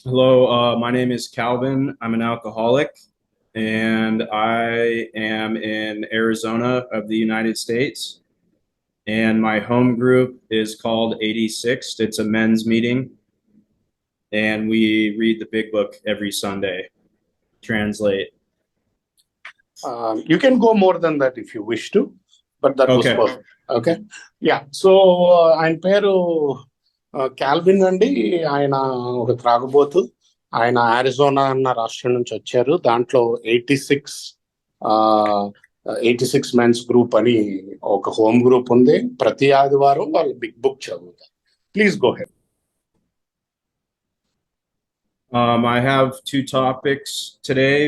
Hello, my name is Calvin. I'm an alcoholic, and I am in Arizona of the United States. And my home group is called 86. It's a men's meeting, and we read the big book every Sunday. Translate. You can go more than that if you wish to, but that was Okay. perfect. Okay. Yeah. So ఆయన పేరు Calvin అండి. ఆయన ఒక త్రాగుబోతు. ఆయన Arizona అన్న రాష్ట్రం నుంచి వచ్చారు. దాంట్లో 86 మెన్స్ గ్రూప్ అని ఒక హోమ్ గ్రూప్ ఉంది. ప్రతి ఆదివారం వాళ్ళు బిగ్ బుక్ చదువుతారు. Please go head. I have two topics today.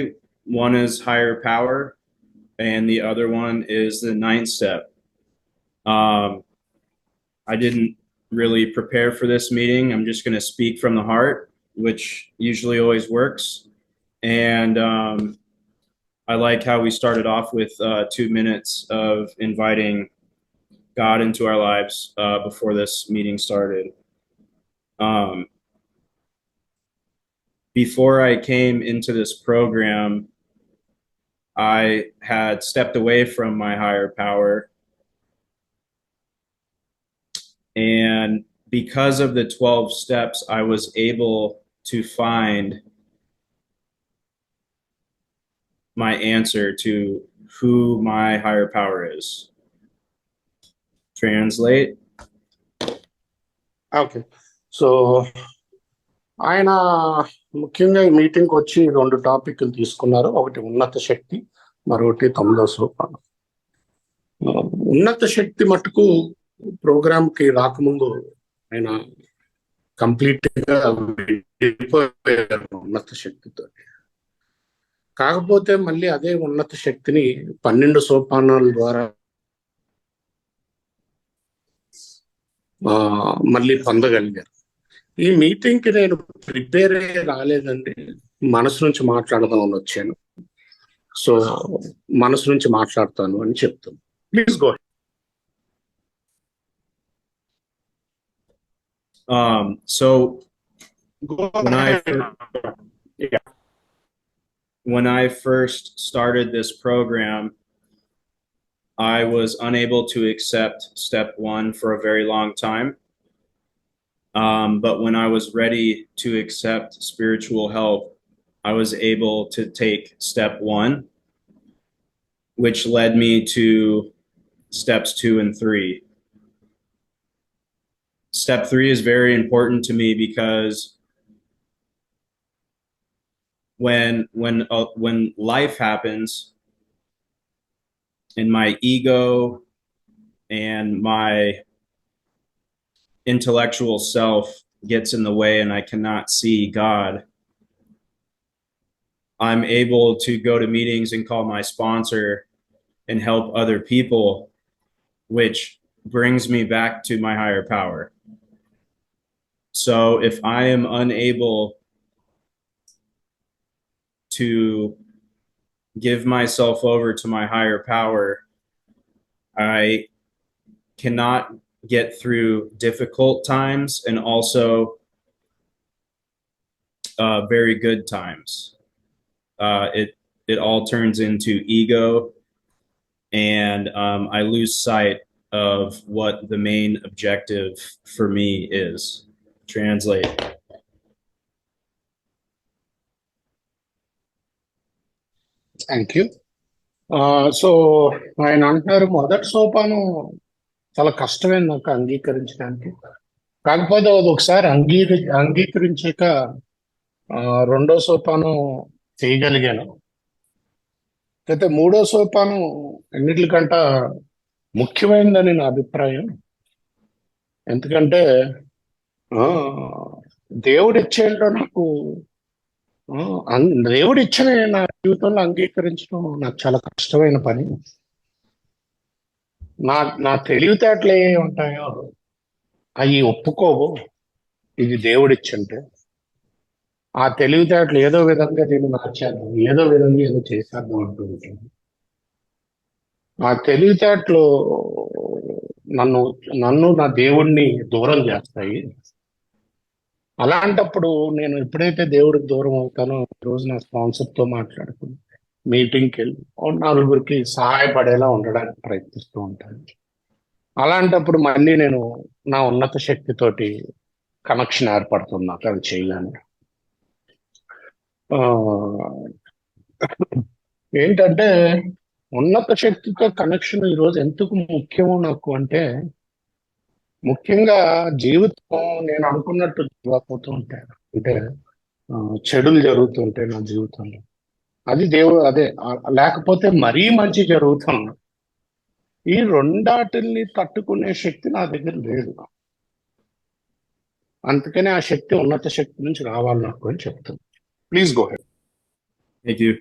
One is higher power, and the other one is the ninth step. I didn't really prepare for this meeting. I'm just going to speak from the heart, which usually always works. And I like how we started off with 2 minutes of inviting God into our lives before this meeting started. Before I came into this program, I had stepped away from my higher power. And because of the 12 steps, I was able to find my answer to who my higher power is. Translate. Okay. So ఆయన ముఖ్యంగా ఈ మీటింగ్కి వచ్చి 2 టాపిక్లు తీసుకున్నారు. ఒకటి ఉన్నత శక్తి, మరొకటి 9వ సోపానం. ఉన్నత శక్తి మటుకు ప్రోగ్రామ్కి రాకముందు ఆయన కంప్లీట్ గా ఉన్నత శక్తితో. కాకపోతే మళ్ళీ అదే ఉన్నత శక్తిని 12 సోపానాల ద్వారా మళ్ళీ పొందగలిగారు. ఈ మీటింగ్ కి నేను ప్రిపేర్ అయ్యే రాలేదండి, మనసు నుంచి మాట్లాడదామని వచ్చాను. సో మనసు నుంచి మాట్లాడతాను అని చెప్తాను. Please go. So when I first started this program, I was unable to accept step 1 for a very long time. But when I was ready to accept spiritual help, I was able to take step 1, which led me to steps 2 and 3. Step 3 is very important to me because when life happens and my ego and my intellectual self gets in the way and I cannot see God, I'm able to go to meetings and call my sponsor and help other people, which brings me back to my higher power. So if I am unable to give myself over to my higher power, I cannot get through difficult times and also very good times. It all turns into ego, and I lose sight of what the main objective for me is. Translate. Thank you. So ఆయన అంటున్నారు మొదటి సోపానం చాలా కష్టమైంది నాకు అంగీకరించడానికి. కాకపోతే అది ఒకసారి అంగీకరించాక 2వ సోపానం చేయగలిగాను. అయితే 3వ సోపానం అన్నిటికంట ముఖ్యమైనదని నా అభిప్రాయం. ఎందుకంటే దేవుడు ఇచ్చేంటో నాకు దేవుడు ఇచ్చిన నా జీవితంలో అంగీకరించడం నాకు చాలా కష్టమైన పని. నా తెలివితేటలు ఏ ఉంటాయో అవి ఒప్పుకోవు, ఇది దేవుడిచ్చంటే. ఆ తెలివితేటలు ఏదో విధంగా నేను మార్చేద్దాం, ఏదో విధంగా ఏదో చేసేద్దాం అంటూ ఉంటాను. ఆ తెలివితేటలు నన్ను నా దేవుణ్ణి దూరం చేస్తాయి. అలాంటప్పుడు నేను ఎప్పుడైతే దేవుడికి దూరం అవుతానో ఈ రోజు నా స్పాన్సర్ తో మాట్లాడుకుని మీటింగ్కి వెళ్ళి ఓ నలుగురికి సహాయపడేలా ఉండడానికి ప్రయత్నిస్తూ ఉంటాను. అలాంటప్పుడు మళ్ళీ నేను నా ఉన్నత శక్తితోటి కనెక్షన్ ఏర్పడుతుంది నాకు అది చేయలేను. ఆ, ఏంటంటే ఉన్నత శక్తితో కనెక్షన్ ఈరోజు ఎందుకు ముఖ్యమో నాకు అంటే, ముఖ్యంగా జీవితం నేను అనుకున్నట్టు జరగకపోతూ ఉంటాయి. అంటే ఆ, చెడులు జరుగుతుంటాయి నా జీవితంలో. అది దేవుడు అదే లేకపోతే మరీ మంచి జరుగుతుంది. ఈ రెండాటిల్ని తట్టుకునే శక్తి నా దగ్గర లేదు. అందుకనే ఆ శక్తి ఉన్నత శక్తి నుంచి రావాలి నాకు అని చెప్తాను. Please go head. Thank you.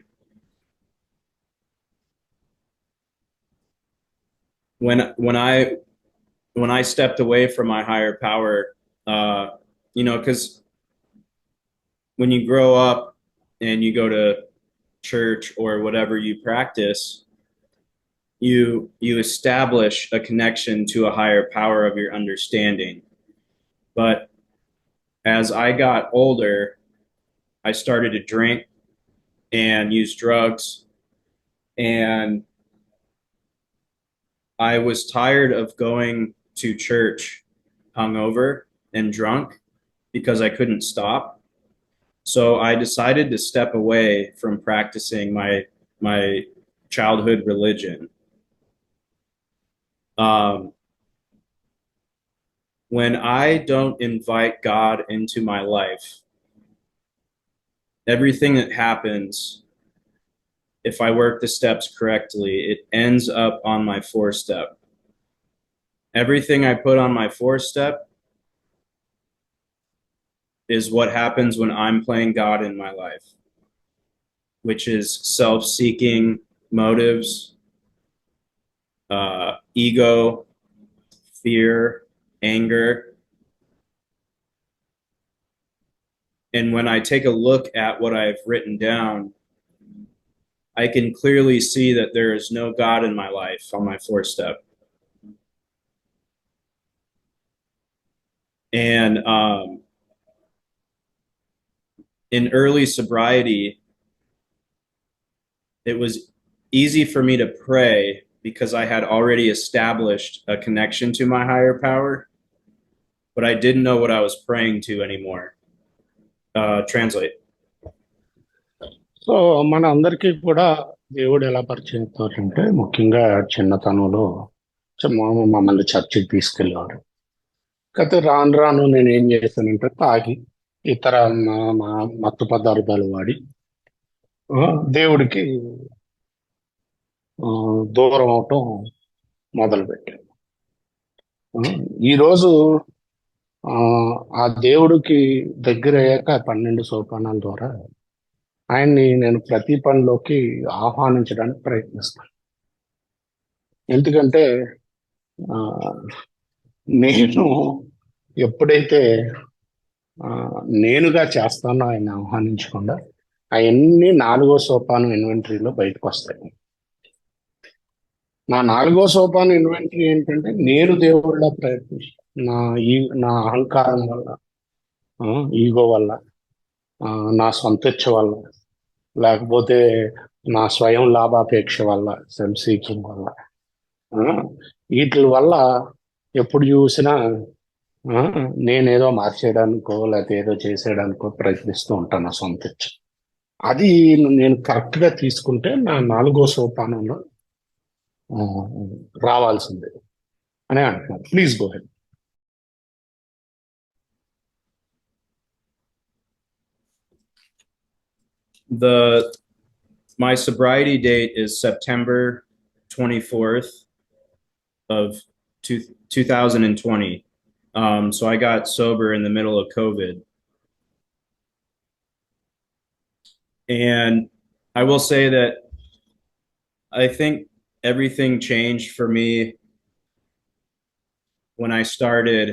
When I stepped away from my higher power, because when you grow up and you go to church or whatever you practice, you establish a connection to a higher power of your understanding. But as I got older, I started to drink and use drugs, and I was tired of going to church hungover and drunk because I couldn't stop. So I decided to step away from practicing my childhood religion. Um, when I don't invite God into my life, everything that happens, if I work the steps correctly, it ends up on my 4-step. Everything I put on my 4-step is what happens when I'm playing God in my life, which is self-seeking motives, ego, fear, anger. And when I take a look at what I've written down, I can clearly see that there is no God in my life on my 4-step. And in early sobriety, it was easy for me to pray because I had already established a connection to my higher power, but I didn't know what I was praying to anymore. Translate. So మన అందరికీ కూడా దేవుడు ఎలా పరిచయం అవుతారంటే, ముఖ్యంగా చిన్నతనంలో మమ్మల్ని చర్చికి తీసుకెళ్ళేవారు. కాకపోతే రాను రాను నేను ఏం చేశానంటే తాగి ఇతర మత్తు పదార్థాలు వాడి దేవుడికి దూరం అవటం మొదలుపెట్టాను. ఈరోజు ఆ దేవుడికి దగ్గర అయ్యాక 12 సోపానాల ద్వారా ఆయన్ని నేను ప్రతి పనిలోకి ఆహ్వానించడానికి ప్రయత్నిస్తాను. ఎందుకంటే ఆ, నేను ఎప్పుడైతే నేనుగా చేస్తానో ఆయన ఆహ్వానించకుండా అవన్నీ 4వ సోపానం ఇన్వెంటరీలో బయటకు వస్తాయి. నా 4వ సోపానం ఇన్వెంటరీ ఏంటంటే, నేను దేవుళ్ళ ప్రయత్నిస్తాను. నా అహంకారం వల్ల, ఈగో వల్ల, నా సొంతెచ్చ వల్ల, లేకపోతే నా స్వయం లాభాపేక్ష వల్ల, సెల్ఫ్ సీకింగ్ వల్ల, వీటి వల్ల ఎప్పుడు చూసినా నేనేదో మార్చేయడానికో లేకపోతే ఏదో చేసేయడానికో ప్రయత్నిస్తూ ఉంటాను నా సొంతెచ్చ. అది నేను కరెక్ట్ గా తీసుకుంటే నా 4వ సోపానంలో రావాల్సిందే అని అంటున్నాను. Please go head. My sobriety date is September 24th of 2020. So I got sober in the middle of COVID. And I will say that I think everything changed for me when I started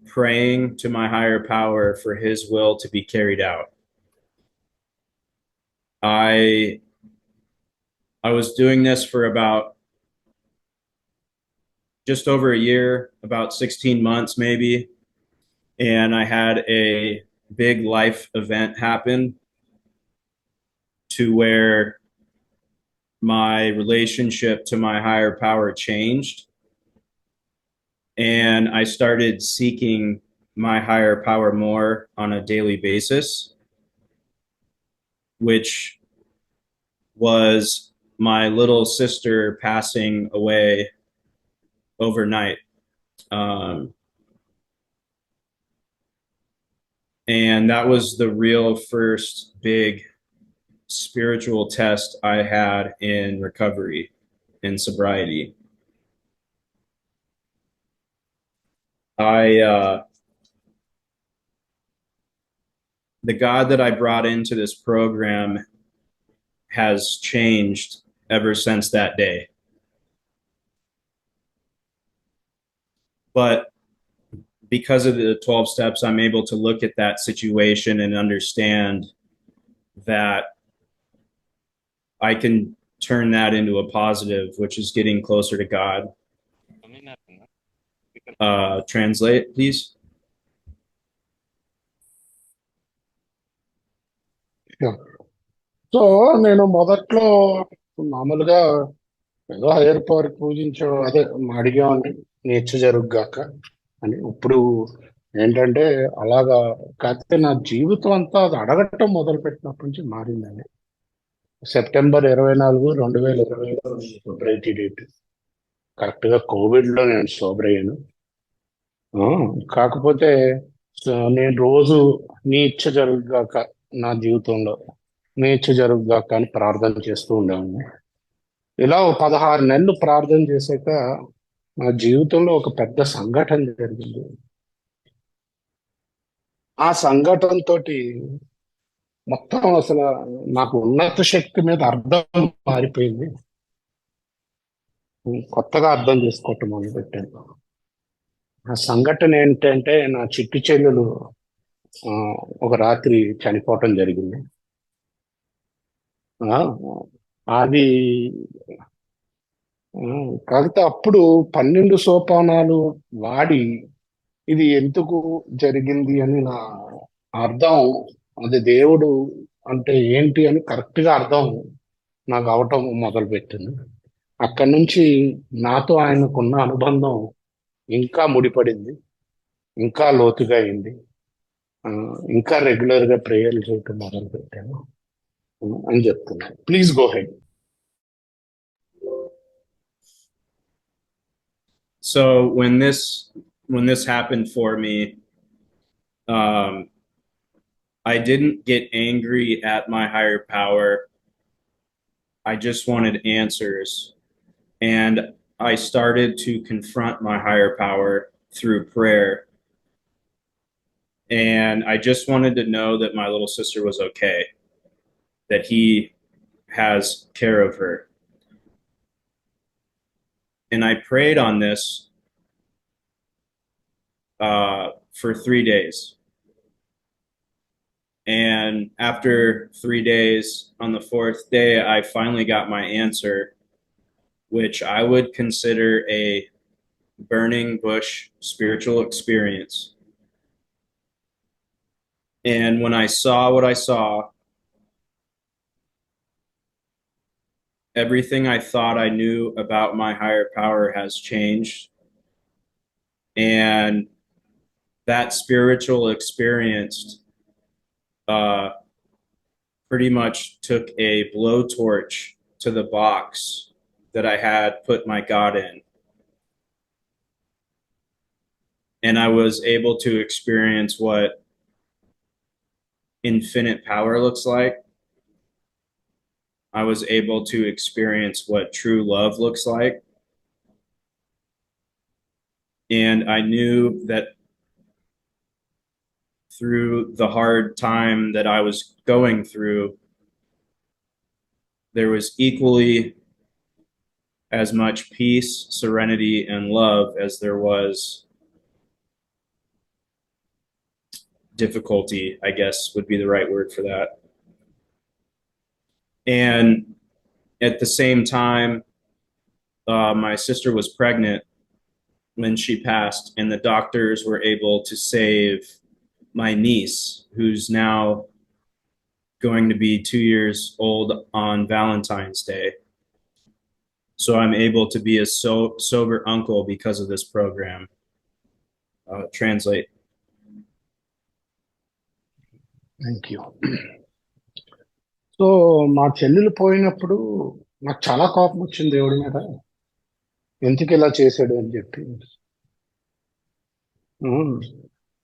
praying to my higher power for his will to be carried out. I was doing this for about just over a year, about 16 months maybe, and I had a big life event happen to where my relationship to my higher power changed. And I started seeking my higher power more on a daily basis, which was my little sister passing away overnight. Um, and that was the real first big spiritual test I had in recovery, in sobriety. I the God that I brought into this program has changed ever since that day. But because of the 12 steps, I'm able to look at that situation and understand that I can turn that into a positive, which is getting closer to God. Translate, please. So నేను మొదట్లో మామూలుగా ఏదో hire power పూజించో అదే అడిగామండి నేర్చ జరుగుగాక అని. ఇప్పుడు ఏంటంటే అలాగా కాకపోతే నా జీవితం అంతా అది అడగటం మొదలు పెట్టినప్పటి నుంచి మారిందండి. September 24, 2020 sobriety date. కరెక్ట్ గా కోవిడ్ లో నేను సోబర్ అయ్యాను. కాకపోతే నేను రోజు నీ ఇచ్చ జరుగుగాక నా జీవితంలో నీ ఇచ్చ జరుగుగాక అని ప్రార్థన చేస్తూ ఉండేవాడిని. ఇలా ఓ 16 నెలలు ప్రార్థన చేశాక నా జీవితంలో ఒక పెద్ద సంఘటన జరిగింది. ఆ సంఘటన తోటి మొత్తం అసలు నాకు ఉన్నత శక్తి మీద అర్థం మారిపోయింది. కొత్తగా అర్థం చేసుకోవటం మొదలుపెట్టాను. ఆ సంఘటన ఏంటంటే నా చిట్టి చెల్లెలు ఆ, ఒక రాత్రి చనిపోవటం జరిగింది. ఆ, అది కాకపోతే అప్పుడు 12 సోపానాలు వాడి ఇది ఎందుకు జరిగింది అని నా అర్థం, అది దేవుడు అంటే ఏంటి అని కరెక్ట్ గా అర్థం నాకు అవటం మొదలు పెట్టింది. అక్కడి నుంచి నాతో ఆయనకున్న అనుబంధం ఇంకా ముడిపడింది, ఇంకా లోతుగా అయింది. ఆ, ఇంకా రెగ్యులర్ గా ప్రేయర్లు చేయటం మొదలు పెట్టాను అని చెప్తున్నాను. Please go head. So when this happened for me, um, I didn't get angry at my higher power. I just wanted answers. And I started to confront my higher power through prayer. And I just wanted to know that my little sister was okay, that he has care of her. And I prayed on this for 3 days. And after 3 days, on the fourth day, I finally got my answer, which I would consider a burning bush spiritual experience. And when I saw what I saw, everything I thought I knew about my higher power has changed. And that spiritual experience pretty much took a blowtorch to the box that I had put my God in. And I was able to experience what infinite power looks like. I was able to experience what true love looks like. And I knew that through the hard time that I was going through, there was equally as much peace, serenity, and love as there was difficulty, I guess would be the right word for that. And at the same time, my sister was pregnant when she passed, and the doctors were able to save my niece, who's now going to be 2 years old on Valentine's Day. So I'm able to be a sober uncle because of this program. Translate. Thank you. So మా చెల్లెలు పోయినప్పుడు నాకు చాలా కోపం వచ్చింది దేవుడి మీద, ఎందుకు ఇలా చేశాడు అని చెప్పి. ఉమ్.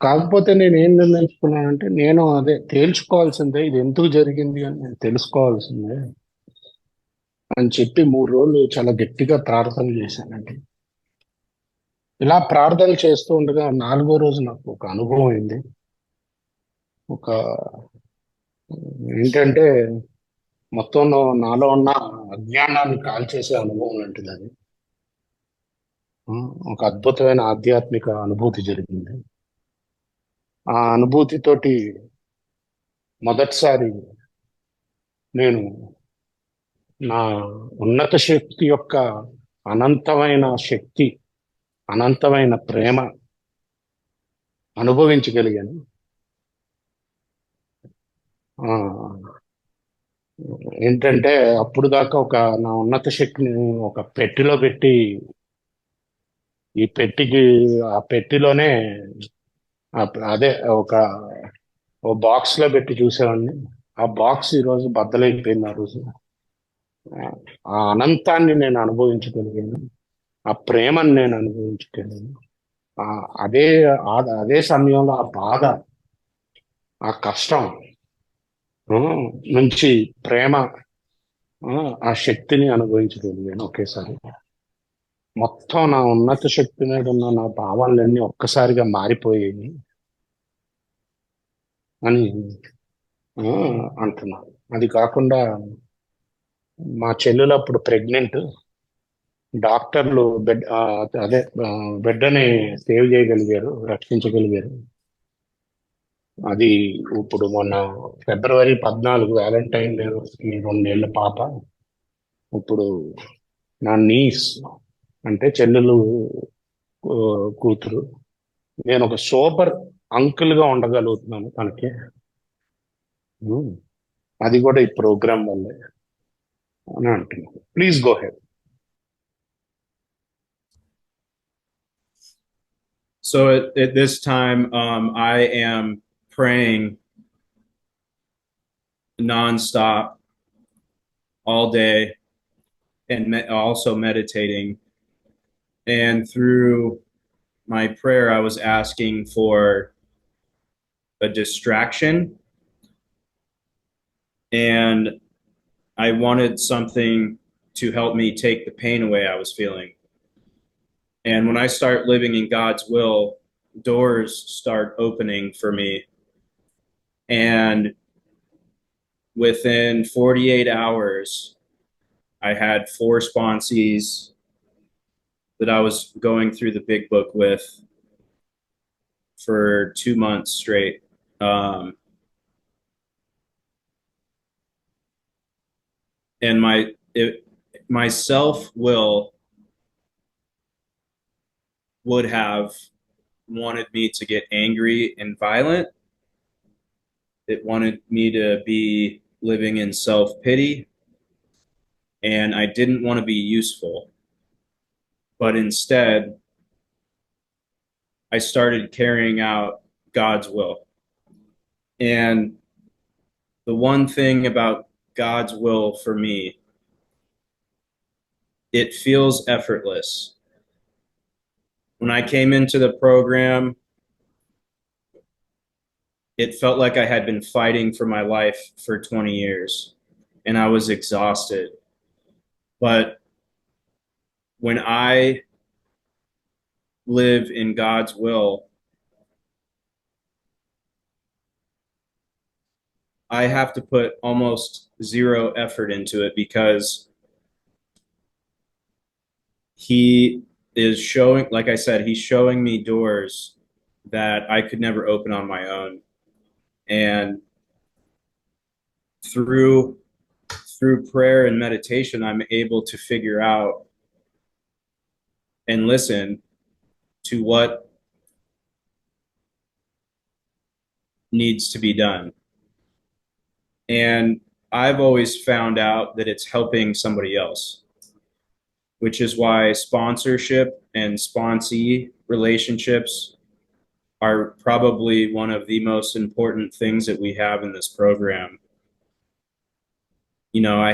కాకపోతే నేను ఏం నిర్ణయించుకున్నానంటే, నేను అదే తేల్చుకోవాల్సిందే, ఇది ఎందుకు జరిగింది అని నేను తెలుసుకోవాల్సిందే అని చెప్పి 3 రోజులు చాలా గట్టిగా ప్రార్థన చేశానండి. ఇలా ప్రార్థన చేస్తూ ఉండగా 4వ రోజు నాకు ఒక అనుభవం అయింది. ఒక ఏంటంటే, మొత్తం నాలో ఉన్న అజ్ఞానాన్ని కాల్చేసే అనుభవం లాంటిది అది. ఒక అద్భుతమైన ఆధ్యాత్మిక అనుభూతి జరిగింది. ఆ అనుభూతితోటి మొదటిసారి నేను నా ఉన్నత శక్తి యొక్క అనంతమైన శక్తి, అనంతమైన ప్రేమ అనుభవించగలిగాను. ఆ, ఏంటంటే అప్పుడు దాకా నా ఉన్నత శక్తిని ఒక పెట్టెలో పెట్టి, ఈ పెట్టికి ఆ పెట్టిలోనే అదే ఓ బాక్స్ లో పెట్టి చూసేవాడిని. ఆ బాక్స్ ఈరోజు బద్దలైపోయింది. ఆ రోజు ఆ అనంతాన్ని నేను అనుభవించగలిగాను, ఆ ప్రేమను నేను అనుభవించగలిగాను. ఆ అదే అదే సమయంలో ఆ బాధ, ఆ కష్టం నుంచి ప్రేమ, ఆ శక్తిని అనుభవించగలిగాను ఒకేసారి. మొత్తం నా ఉన్నత శక్తి మీద ఉన్న నా భావాలన్నీ ఒక్కసారిగా మారిపోయాయి అని అంటున్నాను. అది కాకుండా మా చెల్లెలు అప్పుడు ప్రెగ్నెంట్. డాక్టర్లు బిడ్డని సేవ్ చేయగలిగారు, రక్షించగలిగారు. అది ఇప్పుడు మొన్న ఫిబ్రవరి 14 వ్యాలంటైన్ డే, ఈ 2 ఏళ్ల పాప ఇప్పుడు నా నీస్, అంటే చెల్లెలు కూతురు. నేను ఒక సూపర్ అంకుల్ గా ఉండగలుగుతున్నాను తనకి. అది కూడా ఈ ప్రోగ్రామ్ వల్లే అని అంటున్నాను. Please go head. So at this time, I am praying nonstop all day and also meditating. And through my prayer, I was asking for a distraction, and I wanted something to help me take the pain away I was feeling. And when I start living in God's will, doors start opening for me. And within 48 hours, I had 4 sponsees that I was going through the big book with for 2 months straight. And my self will would have wanted me to get angry and violent. It wanted me to be living in self-pity, and I didn't want to be useful. But instead, I started carrying out God's will. And the one thing about God's will for me, it feels effortless. When I came into the program, it felt like I had been fighting for my life for 20 years, and I was exhausted. But when I live in God's will, I have to put almost zero effort into it, because he is showing, like I said, he's showing me doors that I could never open on my own. And through prayer and meditation, I'm able to figure out and listen to what needs to be done. And I've always found out that it's helping somebody else, which is why sponsorship and sponsee relationships are probably one of the most important things that we have in this program. You know, I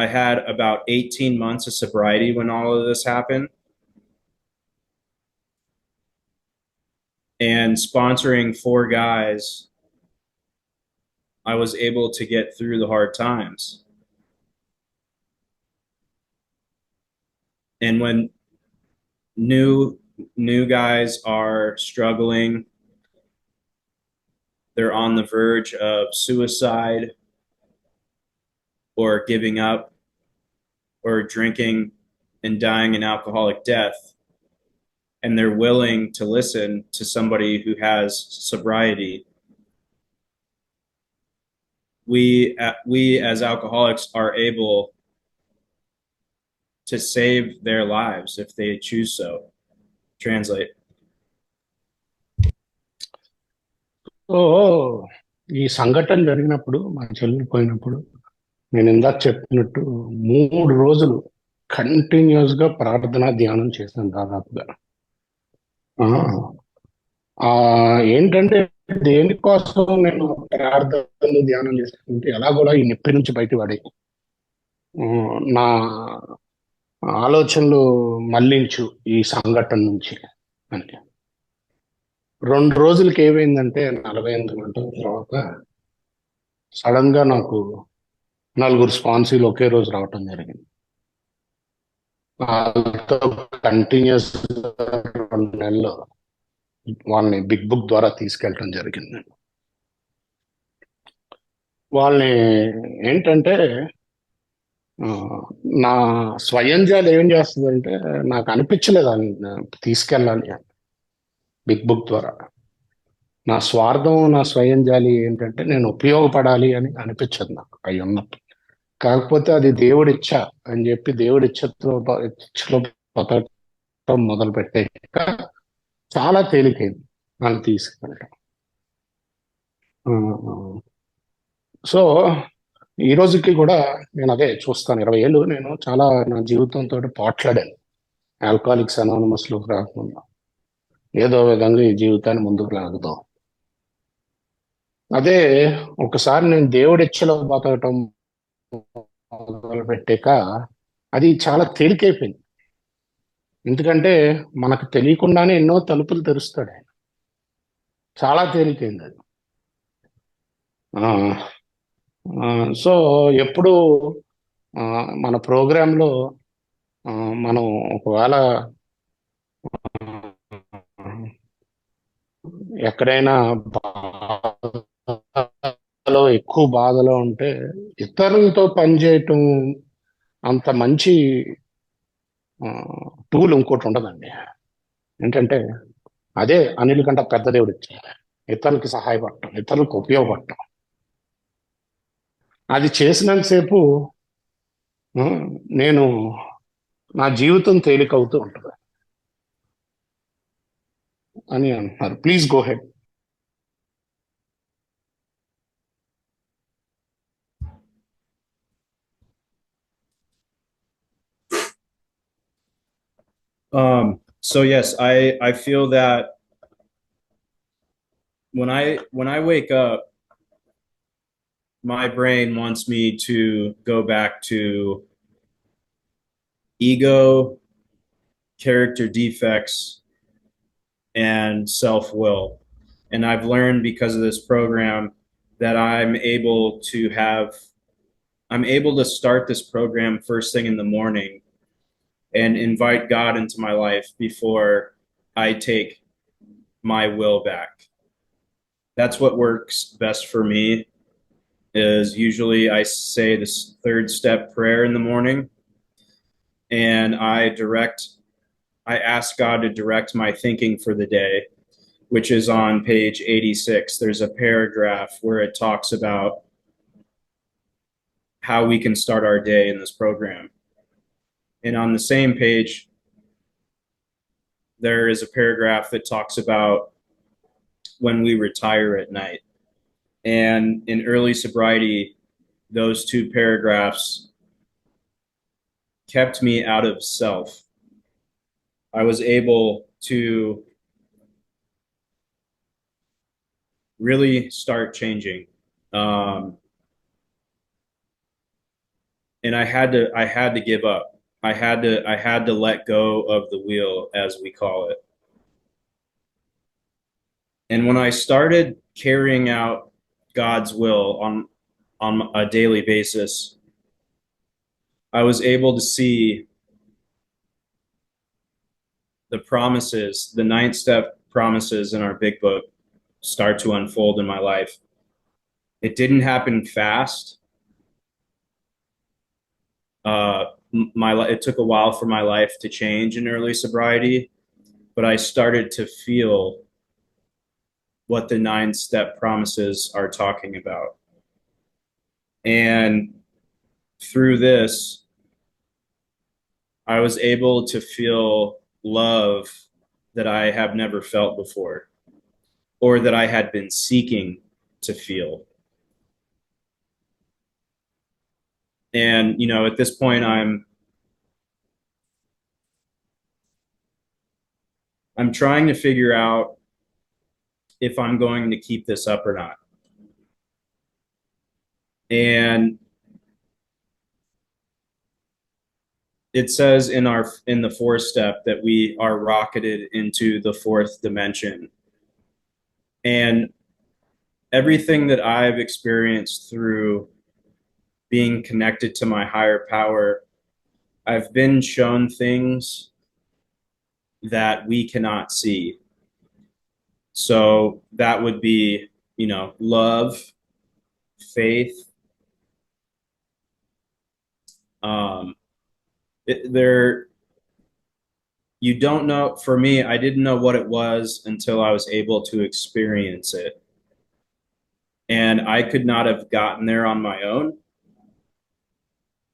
had about 18 months of sobriety when all of this happened. And sponsoring 4 guys, I was able to get through the hard times. And when new guys are struggling, they're on the verge of suicide or giving up or drinking and dying an alcoholic death, and they're willing to listen to somebody who has sobriety, we as alcoholics are able to save their lives if they choose so. Translate. So ఈ సంఘటన జరిగినప్పుడు మా చెల్లి పోయినప్పుడు నేను ఇందాక చెప్పినట్టు 3 రోజులు కంటిన్యూస్ గా ప్రార్థన ధ్యానం చేశాను దాదాపుగా. ఆ, ఆ ఏంటంటే దేనికోసం నేను ప్రార్థనలు ధ్యానం చేస్తానంటే ఎలా కూడా ఈ నొప్పి నుంచి బయటపడి నా ఆలోచనలు మళ్లించు ఈ సంఘటన నుంచి అని. 2 రోజులకి ఏమైందంటే 48 గంటల తర్వాత సడన్ గా నాకు 4 స్పాన్సీలు ఒకే రోజు రావటం జరిగింది. వాళ్ళతో కంటిన్యూస్ 2 నెలలు వాళ్ళని బిగ్ బుక్ ద్వారా తీసుకెళ్ళటం జరిగింది. వాళ్ళని ఏంటంటే ఆ, నా స్వయం జాలి ఏం చేస్తుందంటే నాకు అనిపించలేదు అని తీసుకెళ్ళాలి అని బిగ్ బుక్ ద్వారా. నా స్వార్థం, నా స్వయం జాలి ఏంటంటే నేను ఉపయోగపడాలి అని అనిపించదు నాకు అయి ఉన్నప్పుడు. కాకపోతే అది దేవుడిచ్చ అని చెప్పి ఇచ్చలో బతకటం మొదలు పెట్టాక చాలా తేలికైంది నన్ను తీసుకెళ్ళటం. సో ఈ రోజుకి కూడా నేను అదే చూస్తాను. 20 ఏళ్ళు నేను చాలా నా జీవితంతో పోట్లాడాను. ఆల్కహాలిక్స్ అనానమస్ లో రాకుండా ఏదో విధంగా ఈ జీవితాన్ని ముందుకు లాగుదాం. అదే ఒకసారి నేను దేవుడిచ్చలో బతకటం మొదలు పెట్టాక అది చాలా తేలికైపోయింది. ఎందుకంటే మనకు తెలియకుండానే ఎన్నో తలుపులు తెరుస్తాడు ఆయన. చాలా తేలికైంది అది. సో ఎప్పుడు మన ప్రోగ్రాంలో మనం ఒకవేళ ఎక్కడైనా ఎక్కువ బాధలో ఉంటే ఇతరులతో పనిచేయటం అంత మంచి టూల్ ఇంకోటి ఉండదండి. ఏంటంటే అదే అనిల్ కంటే పెద్ద దేవుడు ఇచ్చారు. ఇతరులకి సహాయపడటం, ఇతరులకు ఉపయోగపడటం. అది చేసినంతసేపు నేను నా జీవితం తేలికవుతూ ఉంటుంది అని అంటున్నారు. Please go head. So yes, I feel that when I wake up, my brain wants me to go back to ego, character defects, and self-will. And I've learned because of this program that I'm able to start this program first thing in the morning and invite God into my life before I take my will back. That's what works best for me. Is usually I say this 3rd step prayer in the morning, and I ask God to direct my thinking for the day, which is on page 86. There's a paragraph where it talks about how we can start our day in this program. And on the same page, there is a paragraph that talks about when we retire at night. And in early sobriety, those two paragraphs kept me out of self. I was able to really start changing. And I had to give up. I had to let go of the wheel, as we call it. And when I started carrying out God's will on a daily basis, I was able to see the promises, the 9-step promises in our big book start to unfold in my life. It didn't happen fast. It took a while for my life to change in early sobriety, but I started to feel what the 9-step promises are talking about. And through this, I was able to feel love that I have never felt before, or that I had been seeking to feel. And, you know, at this point, I'm trying to figure out if I'm going to keep this up or not. And it says in the 4th step that we are rocketed into the 4th dimension. And everything that I've experienced through being connected to my higher power, I've been shown things that we cannot see. So that would be, you know, love, faith. You don't know. For me, I didn't know what it was until I was able to experience it. And I could not have gotten there on my own.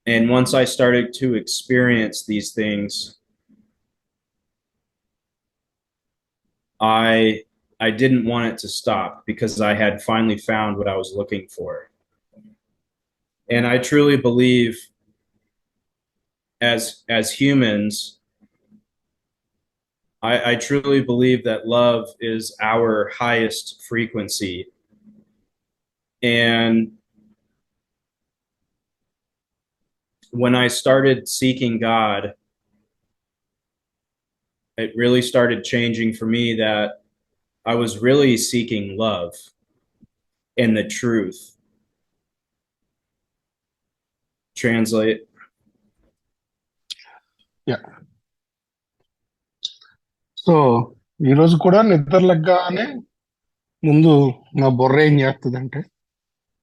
And once I started to experience these things, I didn't want it to stop because I had finally found what I was looking for. And I truly believe as humans, I truly believe that love is our highest frequency. And when I started seeking God, it really started changing for me that I was really seeking love and the truth. Translate. So ఈరోజు కూడా నిద్ర లెగ్గానే ముందు నా బుర్ర ఏం చేస్తుందంటే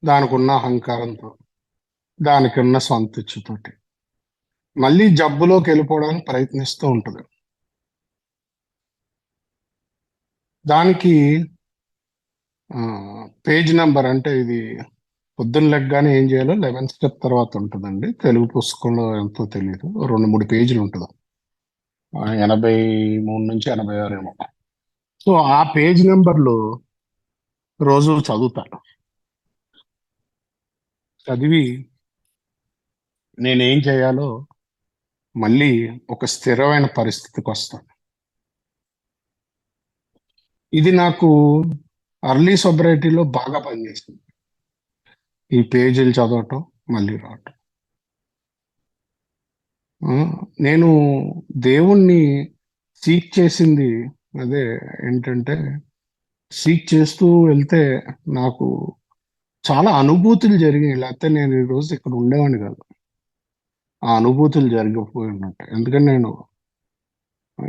దానికి ఉన్న అహంకారంతో, దానికి ఉన్న సంతృప్తితోటి మళ్ళీ జబ్బులోకి వెళ్ళిపోవడానికి ప్రయత్నిస్తూ ఉంటుంది. దానికి పేజ్ నెంబర్ అంటే ఇది పొద్దున్న లెగ్గానే ఏం చేయాలో 11th స్టెప్ తర్వాత ఉంటుందండి. తెలుగు పుస్తకంలో ఎంతో తెలియదు, 2-3 పేజీలు ఉంటుంది, 83 నుంచి 86 ఏమో. సో ఆ పేజ్ నెంబర్లు రోజు చదువుతాను. చదివి నేనేం చేయాలో మళ్ళీ ఒక స్థిరమైన పరిస్థితికి వస్తాను. ఇది నాకు అర్లీ సొబ్రైటీలో బాగా పనిచేసింది. ఈ పేజీలు చదవటం, మళ్ళీ రావటం. నేను దేవుణ్ణి సీక్ చేసింది అదే ఏంటంటే, సీక్ చేస్తూ వెళ్తే నాకు చాలా అనుభూతులు జరిగాయి. లేకపోతే నేను ఈరోజు ఇక్కడ ఉండేవాడిని కాదు. ఆ అనుభూతులు జరిగిపోయి ఉన్నట్టు. ఎందుకంటే నేను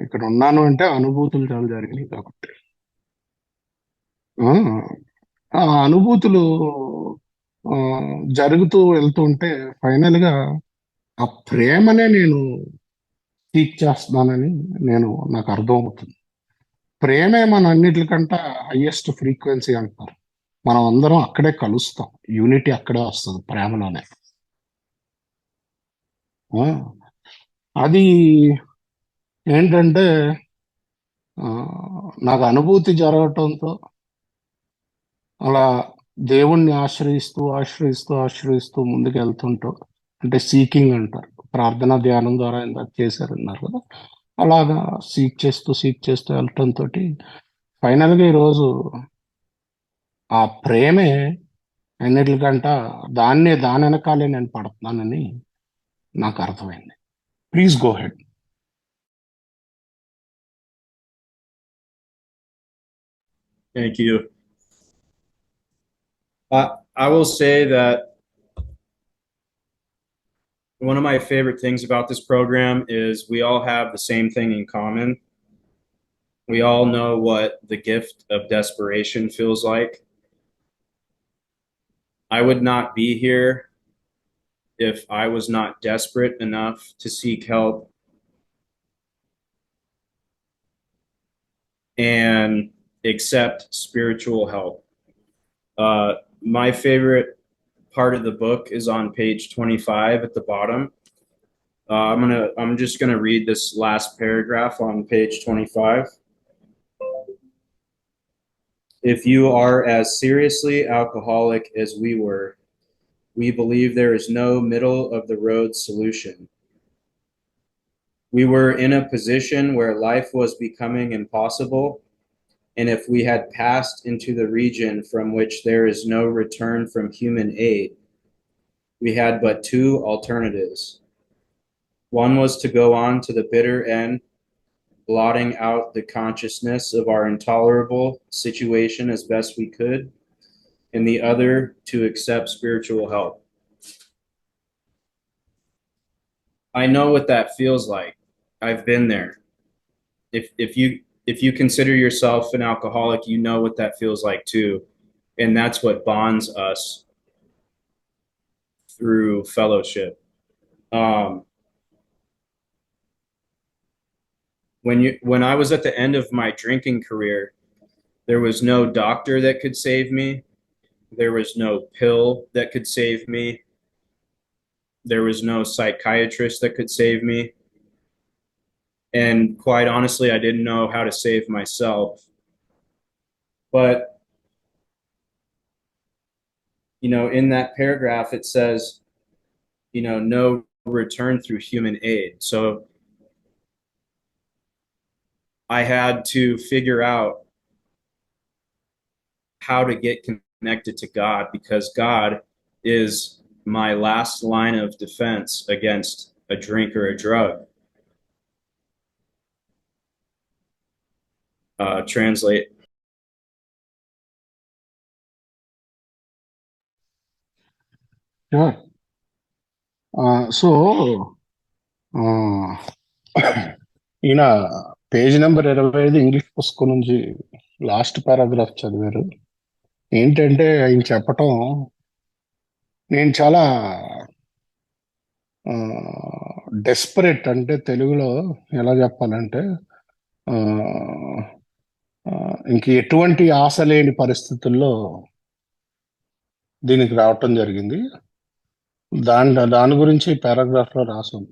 ఇక్కడ ఉన్నాను అంటే అనుభూతులు చాలా జరిగినాయి కాబట్టి. ఆ అనుభూతులు జరుగుతూ వెళ్తుంటే ఫైనల్గా ఆ ప్రేమనే నేను సీక్ చేస్తున్నానని నాకు అర్థమవుతుంది. ప్రేమే మన అన్నిటికంటే హైయెస్ట్ ఫ్రీక్వెన్సీ అంటారు. మనం అందరం అక్కడే కలుస్తాం. యూనిటీ అక్కడే వస్తుంది, ప్రేమలోనే. అది ఏంటంటే నాకు అనుభూతి జరగటంతో అలా దేవుణ్ణి ఆశ్రయిస్తూ ముందుకు వెళ్తుంటూ, అంటే సీకింగ్ అంటారు, ప్రార్థన ధ్యానం ద్వారా ఇందాక చేశారన్నారు కదా, అలాగా సీక్ చేస్తూ వెళ్ళటంతో ఫైనల్గా ఈరోజు ఆ ప్రేమే ఎన్నిటికంట దాని వెనకాలే నేను పడుతున్నానని నాకు అర్థమైంది. Please go head. Thank you. I will say that one of my favorite things about this program is we all have the same thing in common. We all know what the gift of desperation feels like. I would not be here if I was not desperate enough to seek help and accept spiritual help. My favorite part of the book is on page 25 at the bottom. I'm just gonna read this last paragraph on page 25. If you are as seriously alcoholic as we were, we believe there is no middle of the road solution. We were in a position where life was becoming impossible, and if we had passed into the region from which there is no return from human aid, we had but two alternatives. One was to go on to the bitter end, blotting out the consciousness of our intolerable situation as best we could, and the other to accept spiritual help. I know what that feels like. I've been there. If you consider yourself an alcoholic, you know what that feels like too. And that's what bonds us through fellowship. Um, when I was at the end of my drinking career, there was no doctor that could save me. There was no pill that could save me. There was no psychiatrist that could save me. And quite honestly, I didn't know how to save myself. But, in that paragraph, it says, no return through human aid. So I had to figure out how to get connected to God, because God is my last line of defense against a drink or a drug. Translate. Sure. So ఈయన page number 25 English పుస్తకం నుంచి last paragraph చదివారు. ఏంటంటే ఆయన చెప్పటం, నేను చాలా desperate, అంటే తెలుగులో ఎలా చెప్పాలంటే ఇంక ఎటువంటి ఆశ లేని పరిస్థితుల్లో దీనికి రావటం జరిగింది. దాని గురించి పారాగ్రాఫ్ లో రాసింది.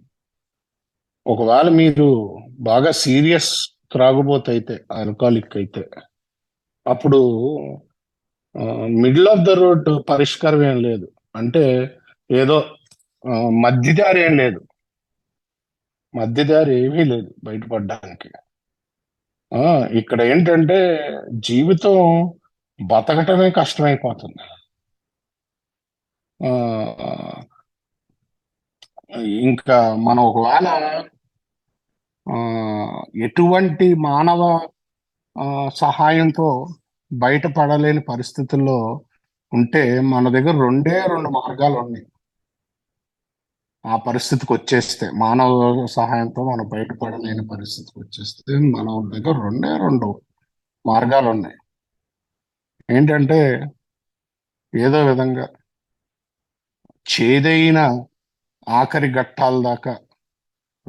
ఒకవేళ మీరు బాగా సీరియస్ త్రాగుబోతు అయితే, ఆల్కహాలిక్ అయితే, అప్పుడు మిడిల్ ఆఫ్ ద రోడ్ పరిష్కారం ఏం లేదు. అంటే ఏదో మధ్యదారి ఏం లేదు, మధ్యదారి ఏమీ లేదు బయటపడడానికి. ఇక్కడ ఏంటంటే జీవితం బతకటమే కష్టమైపోతుంది. ఇంకా మనం ఒకవేళ ఎటువంటి మానవ సహాయంతో బయటపడలేని పరిస్థితుల్లో ఉంటే మన దగ్గర రెండు మార్గాలు ఉన్నాయి. ఆ పరిస్థితికి వచ్చేస్తే, మానవ సహాయంతో మనం బయటపడలేని పరిస్థితికి వచ్చేస్తే మన దగ్గర రెండు మార్గాలు ఉన్నాయి. ఏంటంటే ఏదో విధంగా చేదైన ఆఖరి ఘట్టాల దాకా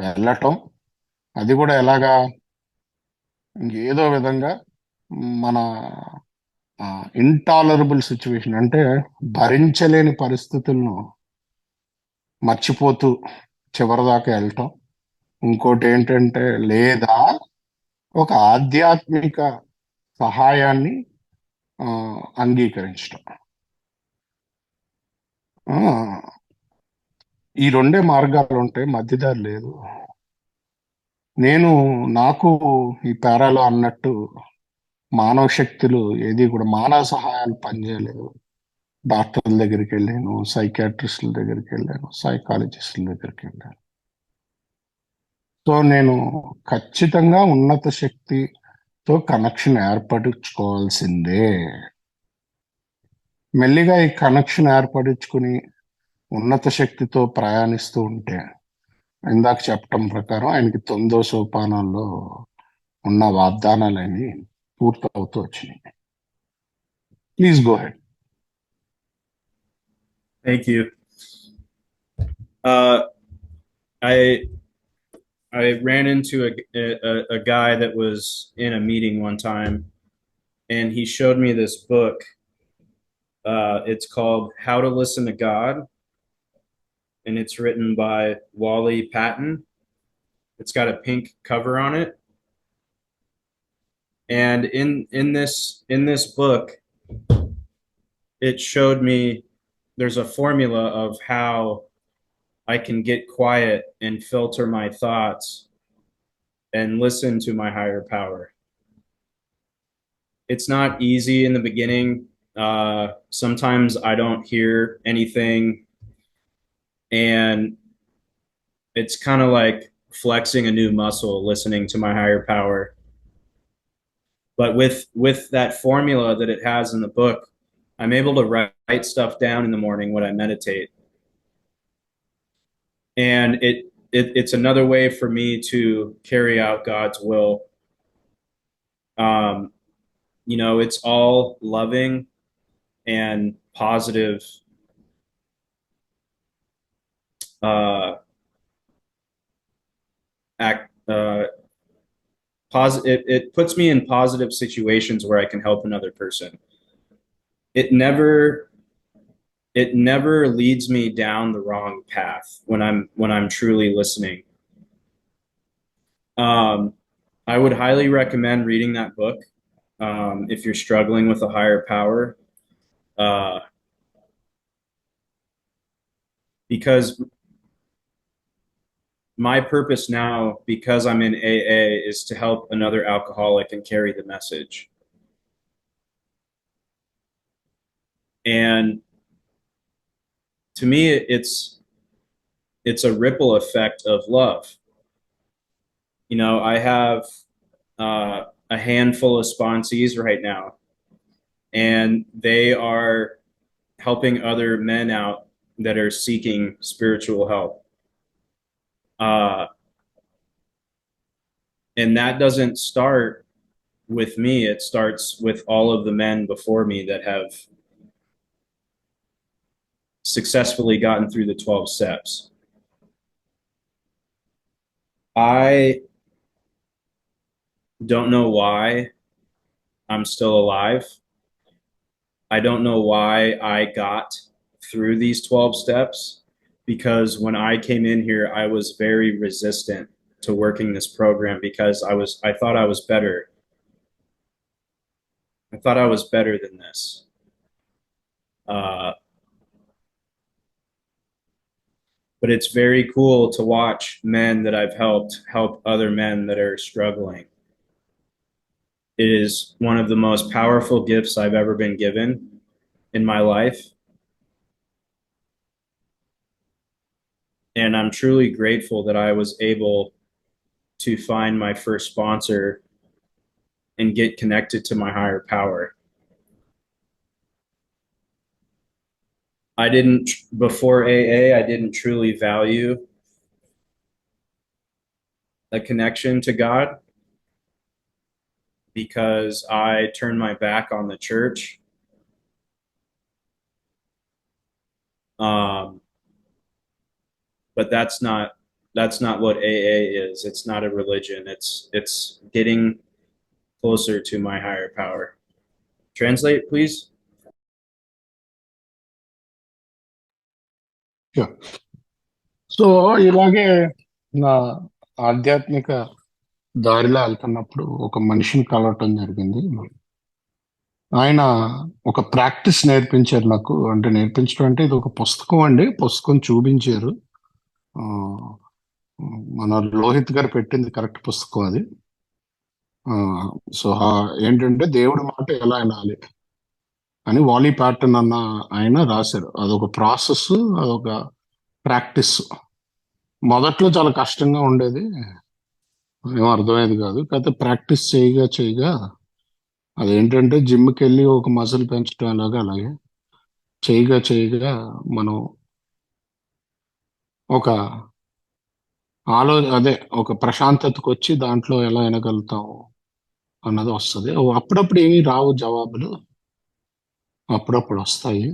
వెళ్ళటం, అది కూడా ఎలాగా, ఏదో విధంగా మన ఇంటాలరబుల్ సిచ్యువేషన్, అంటే భరించలేని పరిస్థితులను మర్చిపోతూ చివరిదాకా వెళ్ళటం. ఇంకోటి ఏంటంటే, లేదా ఒక ఆధ్యాత్మిక సహాయాన్ని అంగీకరించడం. ఆ, ఈ రెండే మార్గాలు ఉంటాయి, మధ్యదారి లేదు. నాకు ఈ పేరాలో అన్నట్టు మానవ శక్తులు ఏది కూడా మానవ సహాయాలు పనిచేయలేదు. డాక్టర్ల దగ్గరికి వెళ్ళాను, సైకాట్రిస్టుల దగ్గరికి వెళ్ళాను, సైకాలజిస్టుల దగ్గరికి వెళ్ళాను. సో నేను ఖచ్చితంగా ఉన్నత శక్తితో కనెక్షన్ ఏర్పరచుకోవాల్సిందే. మెల్లిగా ఈ కనెక్షన్ ఏర్పరచుకుని ఉన్నత శక్తితో ప్రయాణిస్తూ ఉంటే, ఇందాక చెప్పటం ప్రకారం ఆయనకి 9వ సోపానంలో ఉన్న వాగ్దానాలని పూర్తవుతూ వచ్చినాయి. Please go head. Thank you. Uh, I I ran into a guy that was in a meeting one time, and he showed me this book. It's called How to Listen to God, and it's written by Wally Patton. It's got a pink cover on it, and in this book, it showed me there's a formula of how I can get quiet and filter my thoughts and listen to my higher power. It's not easy in the beginning. Sometimes I don't hear anything, and it's kind of like flexing a new muscle, listening to my higher power. But with that formula that it has in the book, I'm able to write stuff down in the morning when I meditate. And it's another way for me to carry out God's will. It's all loving and positive. It puts me in positive situations where I can help another person. It never leads me down the wrong path when I'm truly listening. I would highly recommend reading that book if you're struggling with a higher power, because my purpose now, because I'm in AA, is to help another alcoholic and carry the message. And to me, it's a ripple effect of love. I have a handful of sponsees right now, and they are helping other men out that are seeking spiritual help. And that doesn't start with me. It starts with all of the men before me that have successfully gotten through the 12 steps. I don't know why I'm still alive. I don't know why I got through these 12 steps, because when I came in here, I was very resistant to working this program because I thought I was better. I thought I was better than this. But it's very cool to watch men that I've helped help other men that are struggling. It is one of the most powerful gifts I've ever been given in my life. And I'm truly grateful that I was able to find my first sponsor and get connected to my higher power. Before AA, I didn't truly value a connection to God because I turned my back on the church. But that's not what AA is. It's not a religion. It's getting closer to my higher power. Translate, please. So ఇలాగే నా ఆధ్యాత్మిక దారిలో వెళ్తున్నప్పుడు ఒక మనిషిని కలవటం జరిగింది. ఆయన ఒక ప్రాక్టీస్ నేర్పించారు నాకు. అంటే నేర్పించడం అంటే ఇది ఒక పుస్తకం అండి, పుస్తకం చూపించారు. ఆ, మన లోహిత్ గారు పెట్టింది కరెక్ట్ పుస్తకం అది. ఆ, సో ఏంటంటే దేవుడి మాట ఎలా వినాలి అని వాలీ ప్యాటర్న్ అన్న ఆయన రాశారు. అదొక ప్రాసెస్, అదొక ప్రాక్టీస్. మొదట్లో చాలా కష్టంగా ఉండేది, ఏం అర్థమయ్యేది కాదు. కాకపోతే ప్రాక్టీస్ చేయగా చేయగా అదేంటంటే జిమ్కి వెళ్ళి ఒక మజిల్ పెంచడం ఎలాగా అలాగే చేయగా చేయగా మనం ఒక అదే ఒక ప్రశాంతతకు వచ్చి దాంట్లో ఎలా వినగలుగుతాము అన్నది వస్తుంది. అప్పుడప్పుడు ఏమీ రావు జవాబులు, అప్పుడప్పుడు వస్తాయి.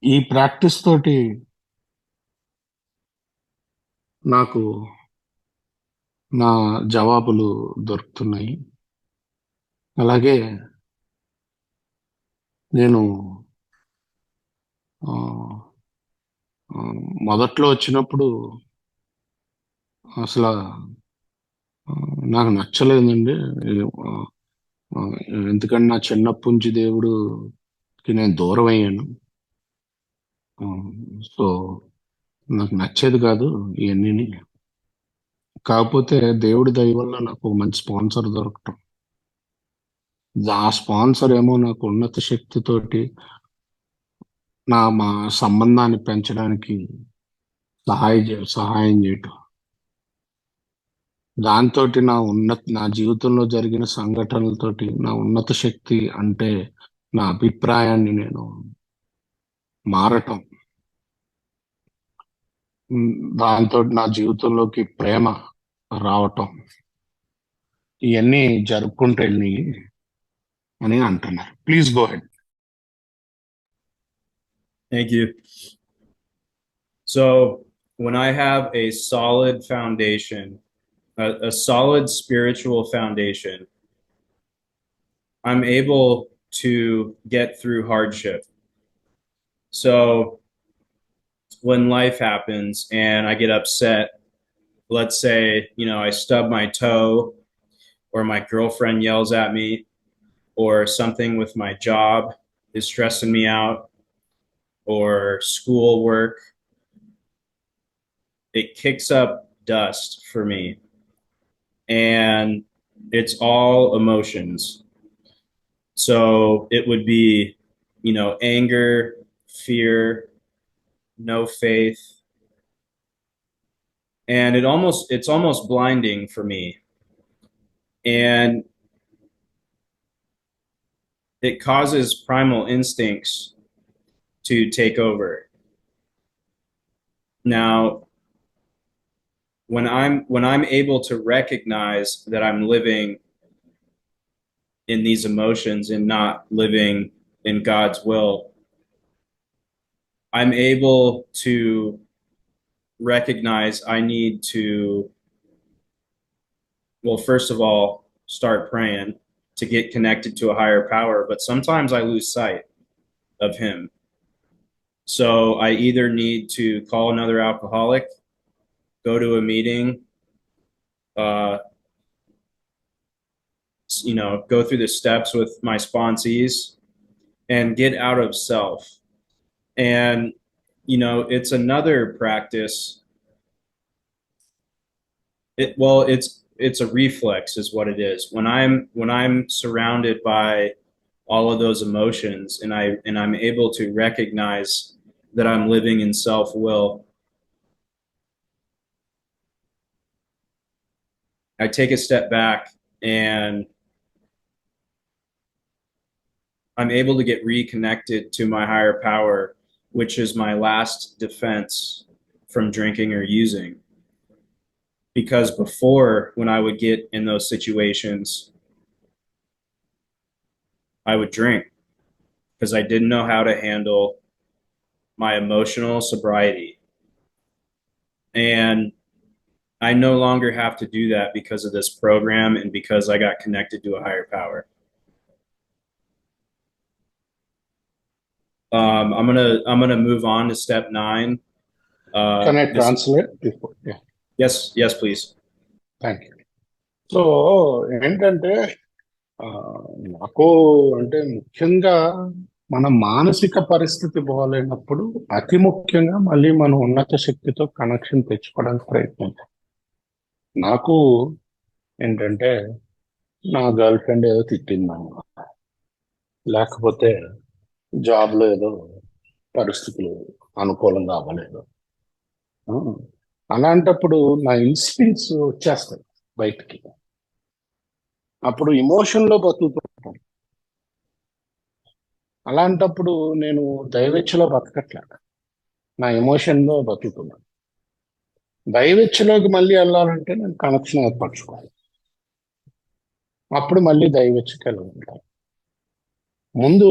ఈ ప్రాక్టీస్ తోటి నాకు నా జవాబులు దొరుకుతున్నాయి. అలాగే నేను ఆ, ఆ, మొదట్లో వచ్చినప్పుడు అసలు నాకు నచ్చలేదండి. ఇది, ఆ, ఎందుకంటే నా చిన్నప్పటి నుంచి దేవుడుకి నేను దూరం అయ్యాను. సో నాకు నచ్చేది కాదు ఇవన్నీ. కాకపోతే దేవుడి దయ వల్ల నాకు ఒక మంచి స్పాన్సర్ దొరకటం, ఆ స్పాన్సర్ ఏమో నాకు ఉన్నత శక్తితోటి మా సంబంధాన్ని పెంచడానికి సహాయం చేయటం. దాంతో నా జీవితంలో జరిగిన సంఘటనలతోటి నా ఉన్నత శక్తి అంటే నా అభిప్రాయాన్ని నేను మారటం, దాంతో నా జీవితంలోకి ప్రేమ రావటం, ఇవన్నీ జరుపుకుంటూ వెళ్ళి అని అంటున్నారు. Please go head. Thank you. So when I have a solid foundation, a solid spiritual foundation, I'm able to get through hardship. So when life happens and I get upset, let's say, I stub my toe, or my girlfriend yells at me, or something with my job is stressing me out, or school work, it kicks up dust for me. And it's all emotions. So it would be, anger, fear, no faith. And it's almost blinding for me. And it causes primal instincts to take over. Now, when I'm able to recognize that I'm living in these emotions and not living in God's will, I'm able to recognize I need to, well, first of all, start praying to get connected to a higher power, but sometimes I lose sight of him. So I either need to call another alcoholic, go to a meeting, go through the steps with my sponsees and get out of self. And, it's another practice. It's a reflex is what it is. When I'm surrounded by all of those emotions and I'm able to recognize that I'm living in self-will, I take a step back and I'm able to get reconnected to my higher power, which is my last defense from drinking or using. Because before, when I would get in those situations, I would drink because I didn't know how to handle my emotional sobriety. And I no longer have to do that because of this program and because I got connected to a higher power. I'm gonna move on to step 9. Can I translate before? Yeah. Yes, please. Thank you. So ఏంటంటే ఆ, నాకు అంటే ముఖ్యంగా మన మానసిక పరిస్థితి బాగాలేనప్పుడు అతి ముఖ్యంగా మళ్ళీ మనం ఉన్నత శక్తితో కనెక్షన్ తెచ్చుకోవడానికి ప్రయత్నించాలి. నాకు ఏంటంటే నా గర్ల్ ఫ్రెండ్ ఏదో తిట్టిందన్న, లేకపోతే జాబ్లో ఏదో పరిస్థితులు అనుకూలంగా అవ్వలేదు. ఆ, అలాంటప్పుడు నా ఇన్స్టింక్ట్స్ వచ్చేస్తాయి బయటికి. అప్పుడు ఇమోషన్లో బతుకుతుంటాను. అలాంటప్పుడు నేను దైవేచ్ఛలో బతకట్లేదు, నా ఎమోషన్లో బతుకుతున్నాను. దైవేచ్ఛలోకి మళ్ళీ వెళ్ళాలంటే నేను కనెక్షన్ ఏర్పరచుకోవాలి. అప్పుడు మళ్ళీ దైవేచ్ఛకి వెళ్ళాలి. ముందు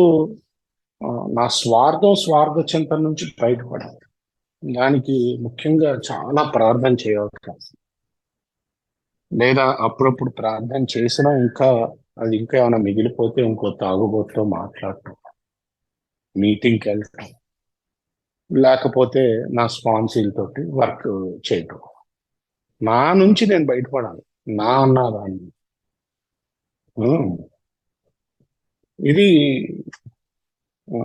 ఆ, నా స్వార్థ చింతన నుంచి బయటపడాలి. దానికి ముఖ్యంగా చాలా ప్రార్థన చేయాలి. లేదా అప్పుడప్పుడు ప్రార్థన చేసినా ఇంకా అది ఇంకా ఏమైనా మిగిలిపోతే ఇంకో తాగుబోతుతో మాట్లాడటం, మీటింగ్కి వెళ్ళటం, లేకపోతే నా స్పాన్సీలతోటి వర్క్ చేయటం. నా నుంచి నేను బయటపడాలి, నా అన్నదాన్ని. ఉమ్, ఇది ఆ,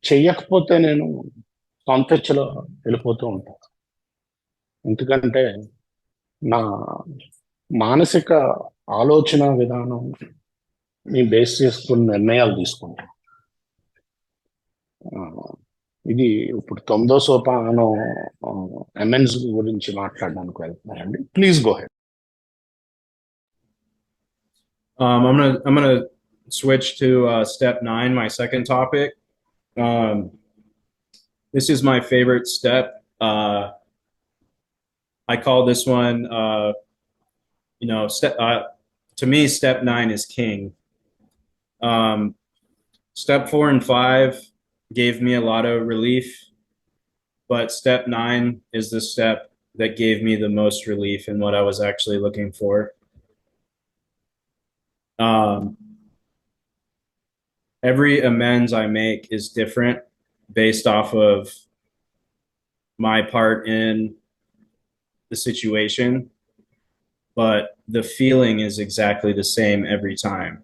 చెయ్యకపోతే నేను సొంతలో వెళ్ళిపోతూ ఉంటాను. ఎందుకంటే నా మానసిక ఆలోచన విధానం ని బేస్ చేసుకుని నిర్ణయాలు తీసుకుంటాను. ఆ, ఇది ఇప్పుడు 9వ సోపానం ఎంఎన్స్ గురించి మాట్లాడడానికి వెళ్తున్నారండి. Please go ahead. I'm gonna switch to step 9, my second topic. This is my favorite step. I call this one, to me, step 9 is king. Step 4 and 5 gave me a lot of relief, but step 9 is the step that gave me the most relief in what I was actually looking for. Every amends I make is different based off of my part in the situation, but the feeling is exactly the same every time.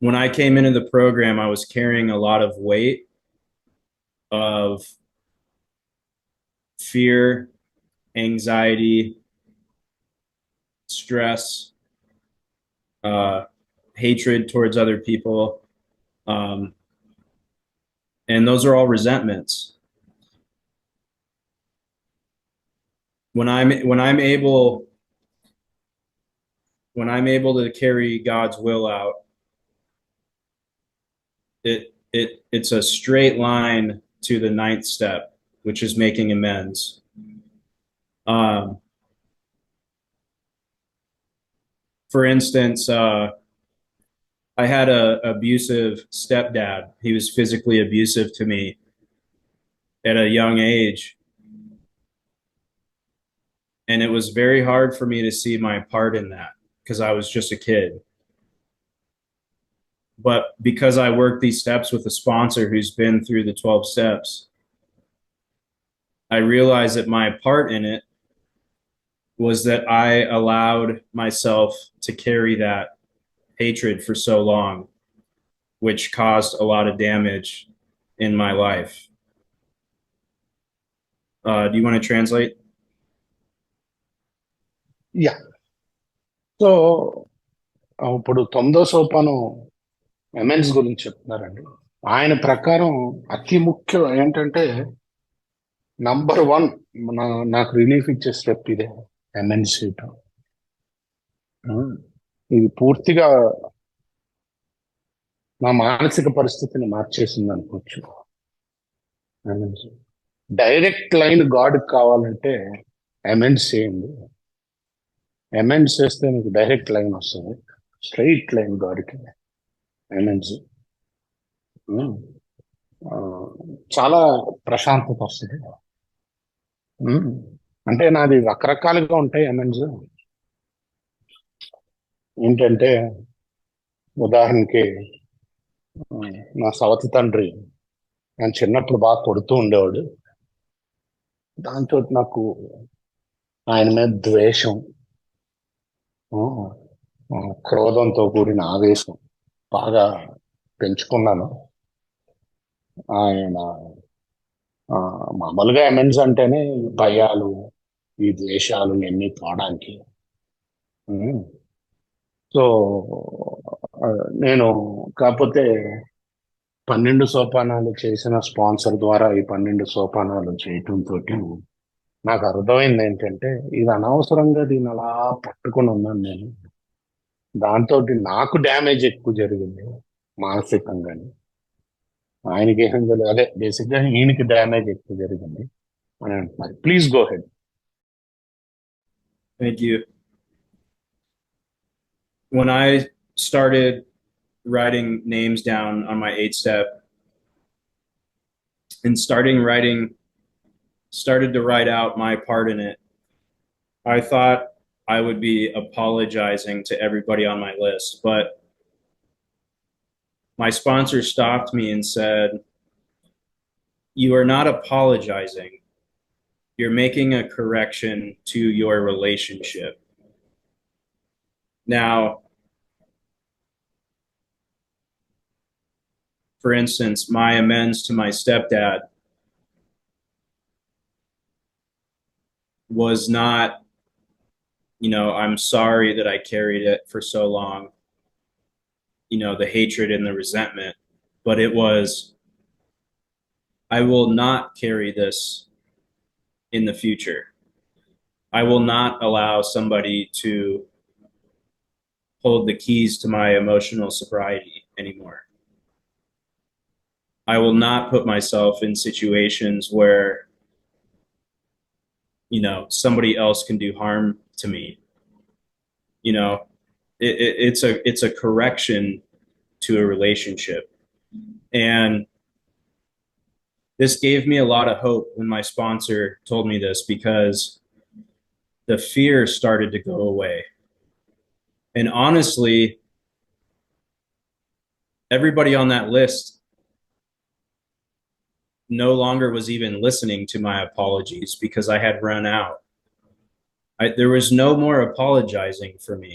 When I came into the program, I was carrying a lot of weight of fear, anxiety, stress, hatred towards other people. And those are all resentments. When I'm able to carry God's will out, it's a straight line to the 9th step, which is making amends. For instance, I had a abusive stepdad. He was physically abusive to me at a young age. And it was very hard for me to see my part in that because I was just a kid. But because I worked these steps with a sponsor who's been through the 12 steps, I realized that my part in it was that I allowed myself to carry that hatred for so long, which caused a lot of damage in my life. Do you want to translate? Yeah. So ఇప్పుడు 9వ సోపానం ఎమెన్స్ గురించి చెప్తున్నారండి. ఆయన ప్రకారం అతి ముఖ్యం ఏంటంటే number 1 నాకు relief ఇచ్చే స్టెప్ ఇదే, ఎమెన్స్ చేయటం. ఇది పూర్తిగా నా మానసిక పరిస్థితిని మార్చేసింది అనుకోవచ్చు. డైరెక్ట్ లైన్ గాడ్ కావాలంటే అమెండ్స్ చేయండి. అమెండ్స్ చేస్తే మీకు డైరెక్ట్ లైన్ వస్తుంది, స్ట్రైట్ లైన్ గాడ్కి. అమెండ్స్ చాలా ప్రశాంతత వస్తుంది. అంటే నాది రకరకాలుగా ఉంటాయి అమెండ్స్. ఏంటంటే ఉదాహరణకి నా సవతి తండ్రి నేను చిన్నప్పుడు బాగా కొడుతూ ఉండేవాడు. దాంతో నాకు ఆయన మీద ద్వేషం, ఆ, క్రోధంతో కూడిన ఆవేశం బాగా పెంచుకున్నాను. ఆయన మామూలుగా ఎమెన్స్ అంటేనే ఈ భయాలు, ఈ ద్వేషాలు ఇవన్నీ పోవడానికి. సో నేను కాకపోతే 12 సోపానాలు చేసిన స్పాన్సర్ ద్వారా ఈ 12 సోపానాలు చేయటంతో నాకు అర్థమైంది ఏంటంటే ఇది అనవసరంగా దీన్ని అలా పట్టుకొని ఉన్నాను నేను. దాంతో నాకు డ్యామేజ్ ఎక్కువ జరిగింది మానసికంగాని. ఆయనకి ఏం తెలియదు, అదే బేసిక్గా ఈయనకి డ్యామేజ్ ఎక్కువ జరిగింది అని అంటున్నారు. Please go head. Thank you. When I started writing names down on my 8-step and started to write out my part in it, I thought I would be apologizing to everybody on my list, but my sponsor stopped me and said, "You are not apologizing. You're making a correction to your relationship." Now, for instance, my amends to my stepdad was not, I'm sorry that I carried it for so long, the hatred and the resentment, but it was, I will not carry this in the future. I will not allow somebody to hold the keys to my emotional sobriety anymore. I will not put myself in situations where, somebody else can do harm to me. It's a correction to a relationship. And this gave me a lot of hope when my sponsor told me this, because the fear started to go away. And honestly, everybody on that list no longer was even listening to my apologies because I had run out. There was no more apologizing for me.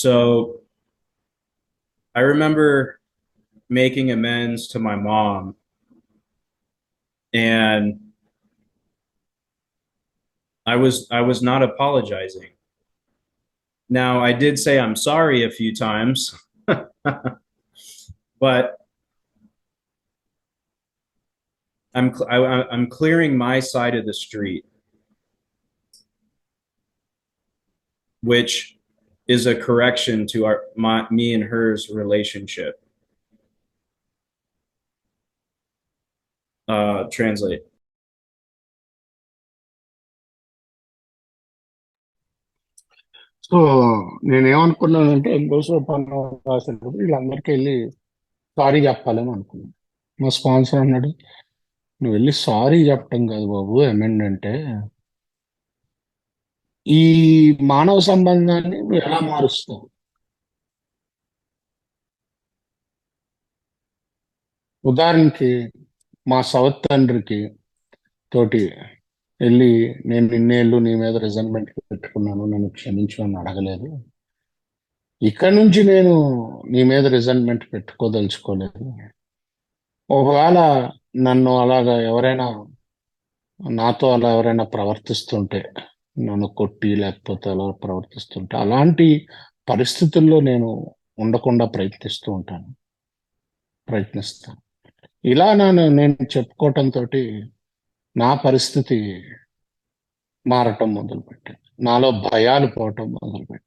So I remember making amends to my mom, and I was not apologizing. Now, I did say I'm sorry a few times, but I'm clearing my side of the street, which is a correction to me and her's relationship. Translate. So నేనేమనుకున్నానంటే 8వ సోపానం రాసినప్పుడు వీళ్ళందరికీ వెళ్ళి sorry చెప్పాలని అనుకున్నాను. మా sponsor అన్నాడు, నువ్వు వెళ్ళి సారీ చెప్పటం కాదు బాబు అమెండ్ అంటే, ఈ మానవ సంబంధాన్ని నువ్వు ఎలా మారుస్తావు? ఉదాహరణకి మా సవత్ తండ్రికి తోటి వెళ్ళి నేను ఇన్నేళ్ళు నీ మీద రిజైన్మెంట్ పెట్టుకున్నాను, నన్ను క్షమించు అని అడగలేదు. ఇక్కడ నుంచి నేను నీ మీద రిజైన్మెంట్ పెట్టుకోదలుచుకోలేదు. ఒకవేళ నన్ను అలాగా నాతో అలా ఎవరైనా ప్రవర్తిస్తుంటే, నన్ను కొట్టి లేకపోతే అలా ప్రవర్తిస్తుంటే, అలాంటి పరిస్థితుల్లో నేను ఉండకుండా ప్రయత్నిస్తాను. ఇలా నేను చెప్పుకోవటంతో నా పరిస్థితి మారటం మొదలుపెట్టింది. నాలో భయాలు పోవటం మొదలుపెట్టింది.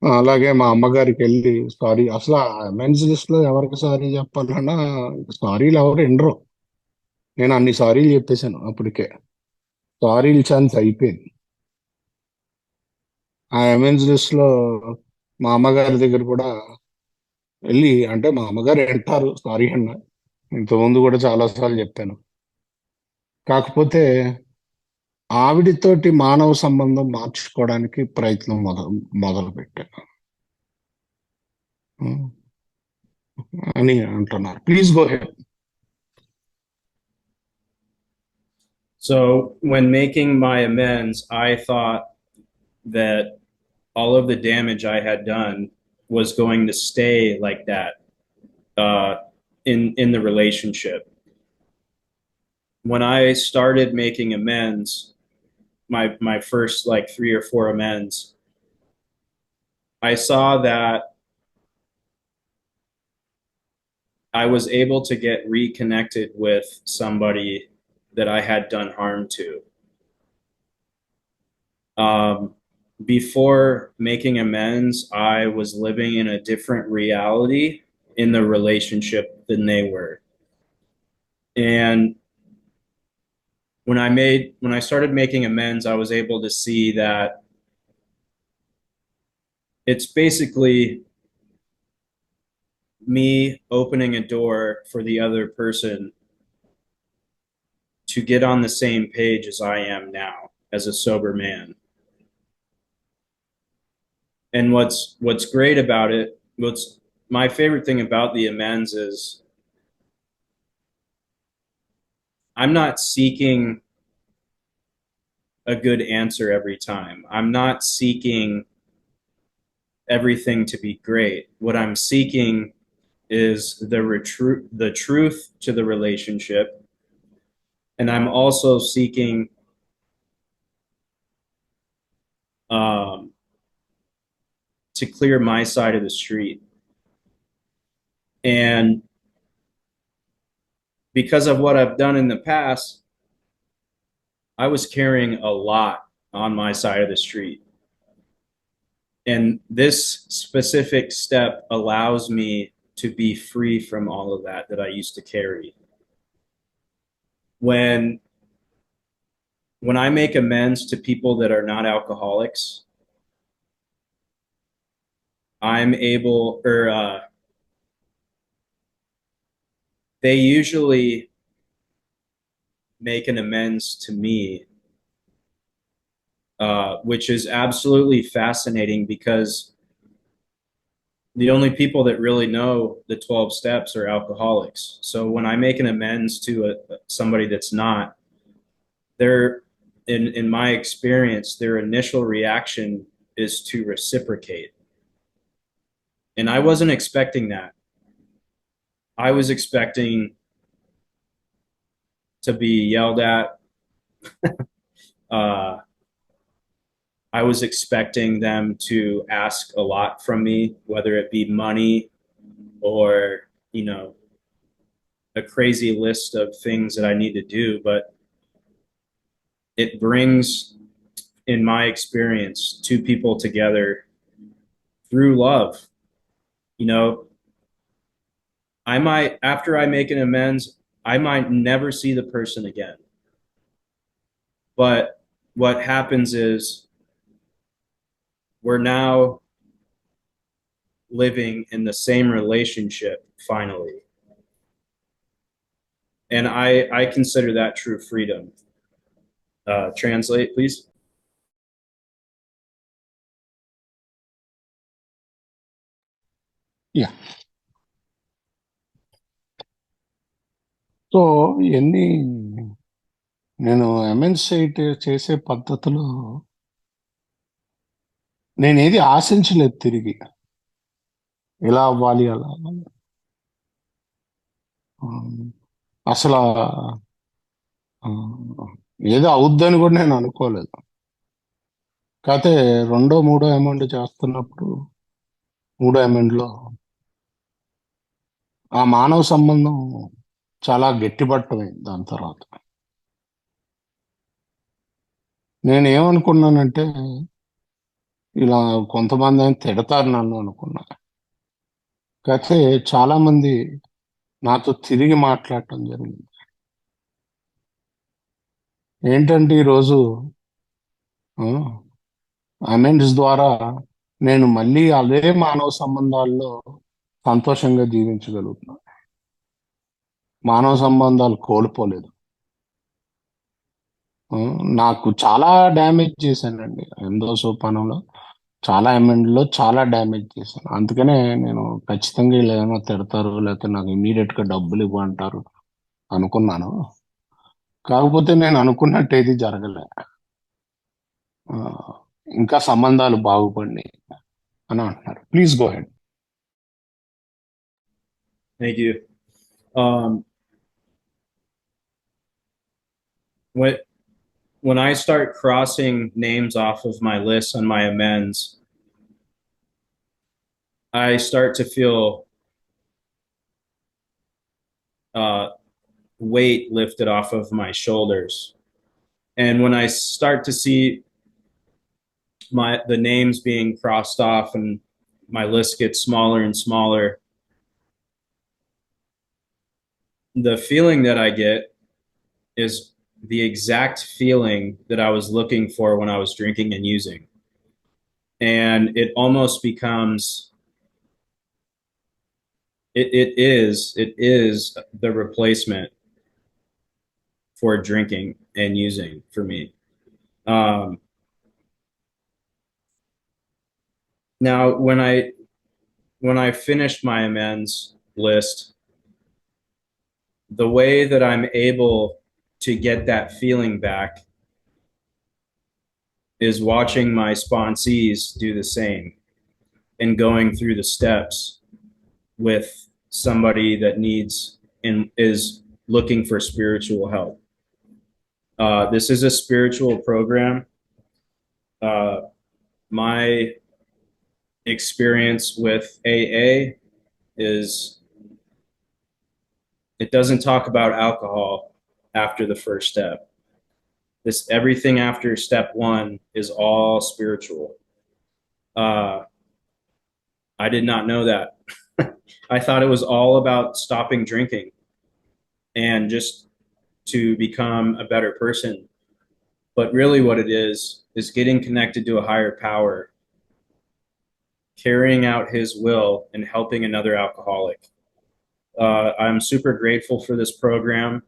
అలాగే మా అమ్మగారికి వెళ్ళి సారీ, అసలు మెన్స్ లిస్ట్ లో ఎవరికి సారీ చెప్పాలన్నా సారీలు ఎవరు వినరు. నేను అన్ని సారీలు చెప్పేశాను అప్పటికే. సారీలు ఛాన్స్ అయిపోయింది. ఆ ఎమెన్స్ లిస్ట్ లో మా అమ్మగారి దగ్గర కూడా వెళ్ళి, అంటే మా అమ్మగారు వింటారు సారీ అన్న, ఇంతకుముందు కూడా చాలాసార్లు చెప్పాను. కాకపోతే ఆవిడతోటి మానవ సంబంధం మార్చుకోవడానికి ప్రయత్నం మొదలు పెట్టాను అని అంటున్నారు. Please go head. So when making my amends, I thought that all of the damage I had done was going to stay like that uh, in the relationship. When I started making amends, my first like 3 or 4 amends, I saw that I was able to get reconnected with somebody that I had done harm to. Before making amends, I was living in a different reality in the relationship than they were. And when I started making amends, I was able to see that it's basically me opening a door for the other person to get on the same page as I am now as a sober man. And what's great about it, what's my favorite thing about the amends is I'm not seeking a good answer every time. I'm not seeking everything to be great. What I'm seeking is the truth to the relationship, and I'm also seeking um, to clear my side of the street. And because of what I've done in the past, I was carrying a lot on my side of the street. And this specific step allows me to be free from all of that I used to carry. When when I make amends to people that are not alcoholics, I'm able, or they usually make an amends to me, which is absolutely fascinating because the only people that really know the 12 steps are alcoholics. So when I make an amends to somebody that's not, they're in my experience, their initial reaction is to reciprocate. And I wasn't expecting that. I was expecting to be yelled at. Uh, I was expecting them to ask a lot from me, whether it be money or, a crazy list of things that I need to do. But it brings, in my experience, two people together through love. You know, I might, after I make an amends, I might never see the person again. But what happens is we're now living in the same relationship finally. And I consider that true freedom. Translate, please. Yeah so ఇవన్నీ నేను amends చేసే పద్ధతిలో నేను ఏది ఆశించలేదు తిరిగి ఎలా అవ్వాలి అలా అవ్వాలి. ఆ, అసలు ఆ, ఏదో అవుద్దని కూడా నేను అనుకోలేదు. కాకపోతే మూడో అమౌంట్ చేస్తున్నప్పుడు మూడో అమౌంట్ లో ఆ మానవ సంబంధం చాలా గట్టిపట్టమైంది. దాని తర్వాత నేను ఏమనుకున్నానంటే ఇలా కొంతమంది ఆయన తిడతారు నన్ను అనుకున్నా. కాకపోతే చాలా మంది నాతో తిరిగి మాట్లాడటం జరిగింది. ఏంటంటే ఈరోజు అమెండ్స్ ద్వారా నేను మళ్ళీ అదే మానవ సంబంధాల్లో సంతోషంగా జీవించగలుగుతున్నా. మానవ సంబంధాలు కోల్పోలేదు. ఆ, నాకు చాలా డ్యామేజ్ చేశానండి 8వ సోపానంలో. చాలా అమెండ్లో చాలా డ్యామేజ్ చేశాను. అందుకనే నేను ఖచ్చితంగా వీళ్ళు ఏమైనా తిడతారు లేకపోతే నాకు ఇమీడియట్ గా డబ్బులు ఇవ్వంటారు అనుకున్నాను. కాకపోతే నేను అనుకున్నట్టు ఏది జరగలే. ఆ, ఇంకా సంబంధాలు బాగుపడినాయి అని అంటున్నారు. Please go head. Thank you. Um, when when I start crossing names off of my list on my amends, I start to feel uh, weight lifted off of my shoulders. And when I start to see the names being crossed off and my list gets smaller and smaller, the feeling that I get is the exact feeling that I was looking for when I was drinking and using. And it almost becomes it is the replacement for drinking and using for me. Um, now when I finished my amends list, the way that I'm able to get that feeling back is watching my sponsees do the same and going through the steps with somebody that needs and is looking for spiritual help. This is a spiritual program. Uh, my experience with AA is it doesn't talk about alcohol after the first step. Everything after step one is all spiritual. Uh, I did not know that. I thought it was all about stopping drinking and just to become a better person. But really, what it is getting connected to a higher power, carrying out his will, and helping another alcoholic. I'm super grateful for this program.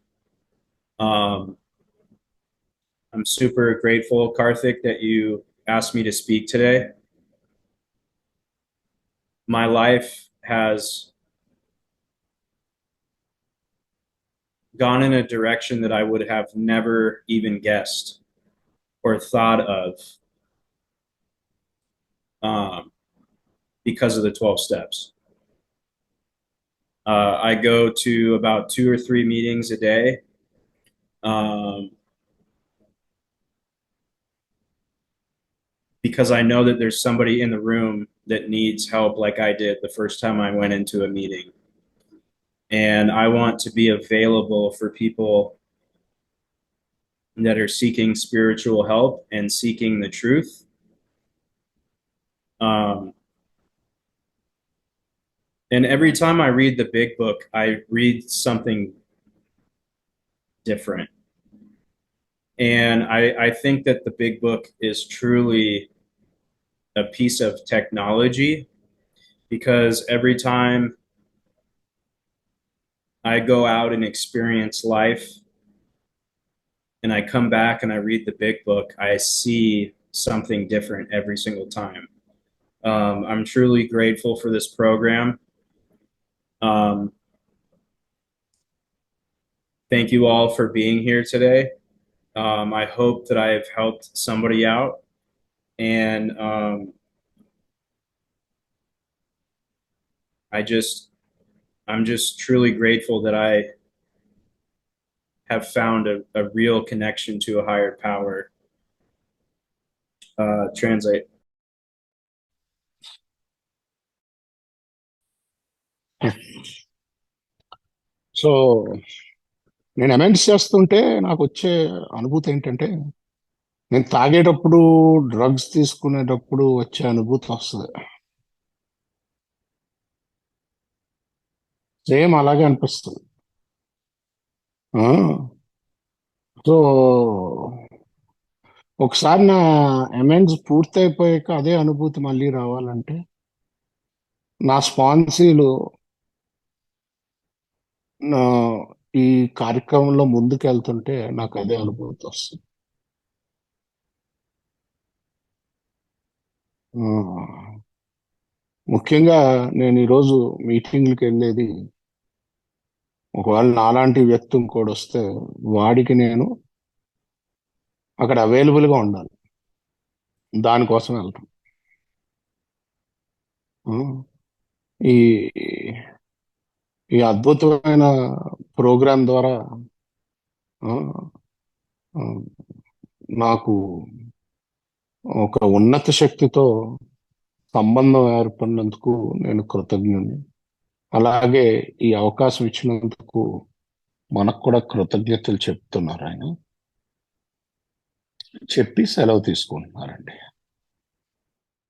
Um, I'm super grateful, Karthik, that you asked me to speak today. My life has gone in a direction that I would have never even guessed or thought of um, because of the 12 steps. I go to about 2 or 3 meetings a day. Um, because I know that there's somebody in the room that needs help like I did the first time I went into a meeting. And I want to be available for people that are seeking spiritual help and seeking the truth. And every time I read the big book, I read something different. And I think that the big book is truly a piece of technology because every time I go out and experience life and I come back and I read the big book, I see something different every single time. I'm truly grateful for this program. Um, thank you all for being here today. I hope that I have helped somebody out. And I'm just truly grateful that I have found a real connection to a higher power. Translate. So నేను amends చేస్తుంటే నాకు వచ్చే అనుభూతి ఏంటంటే, నేను తాగేటప్పుడు, drugs తీసుకునేటప్పుడు వచ్చే అనుభూతి వస్తుంది. సేమ్ అలాగే అనిపిస్తుంది. సో ఒకసారి నా అమెండ్స్ పూర్తయిపోయాక అదే అనుభూతి మళ్ళీ రావాలంటే, నా స్పాన్సీలు నా ఈ కార్యక్రమంలో ముందుకు వెళ్తుంటే నాకు అదే అనుభూతి వస్తుంది. ముఖ్యంగా నేను ఈరోజు మీటింగ్లకు వెళ్ళేది ఒకవేళ నాలాంటి వ్యక్తి ఇంకోటి వస్తే వాడికి నేను అక్కడ అవైలబుల్గా ఉండాలి. దానికోసం వెళ్తాం. ఆ, ఈ ఈ అద్భుతమైన ప్రోగ్రాం ద్వారా ఆ, ఆ, నాకు ఒక ఉన్నత శక్తితో సంబంధం ఏర్పడినందుకు నేను కృతజ్ఞుని. అలాగే ఈ అవకాశం ఇచ్చినందుకు మనకు కూడా కృతజ్ఞతలు చెప్తున్నారు ఆయన. చెప్పి సెలవు తీసుకుంటున్నారండి.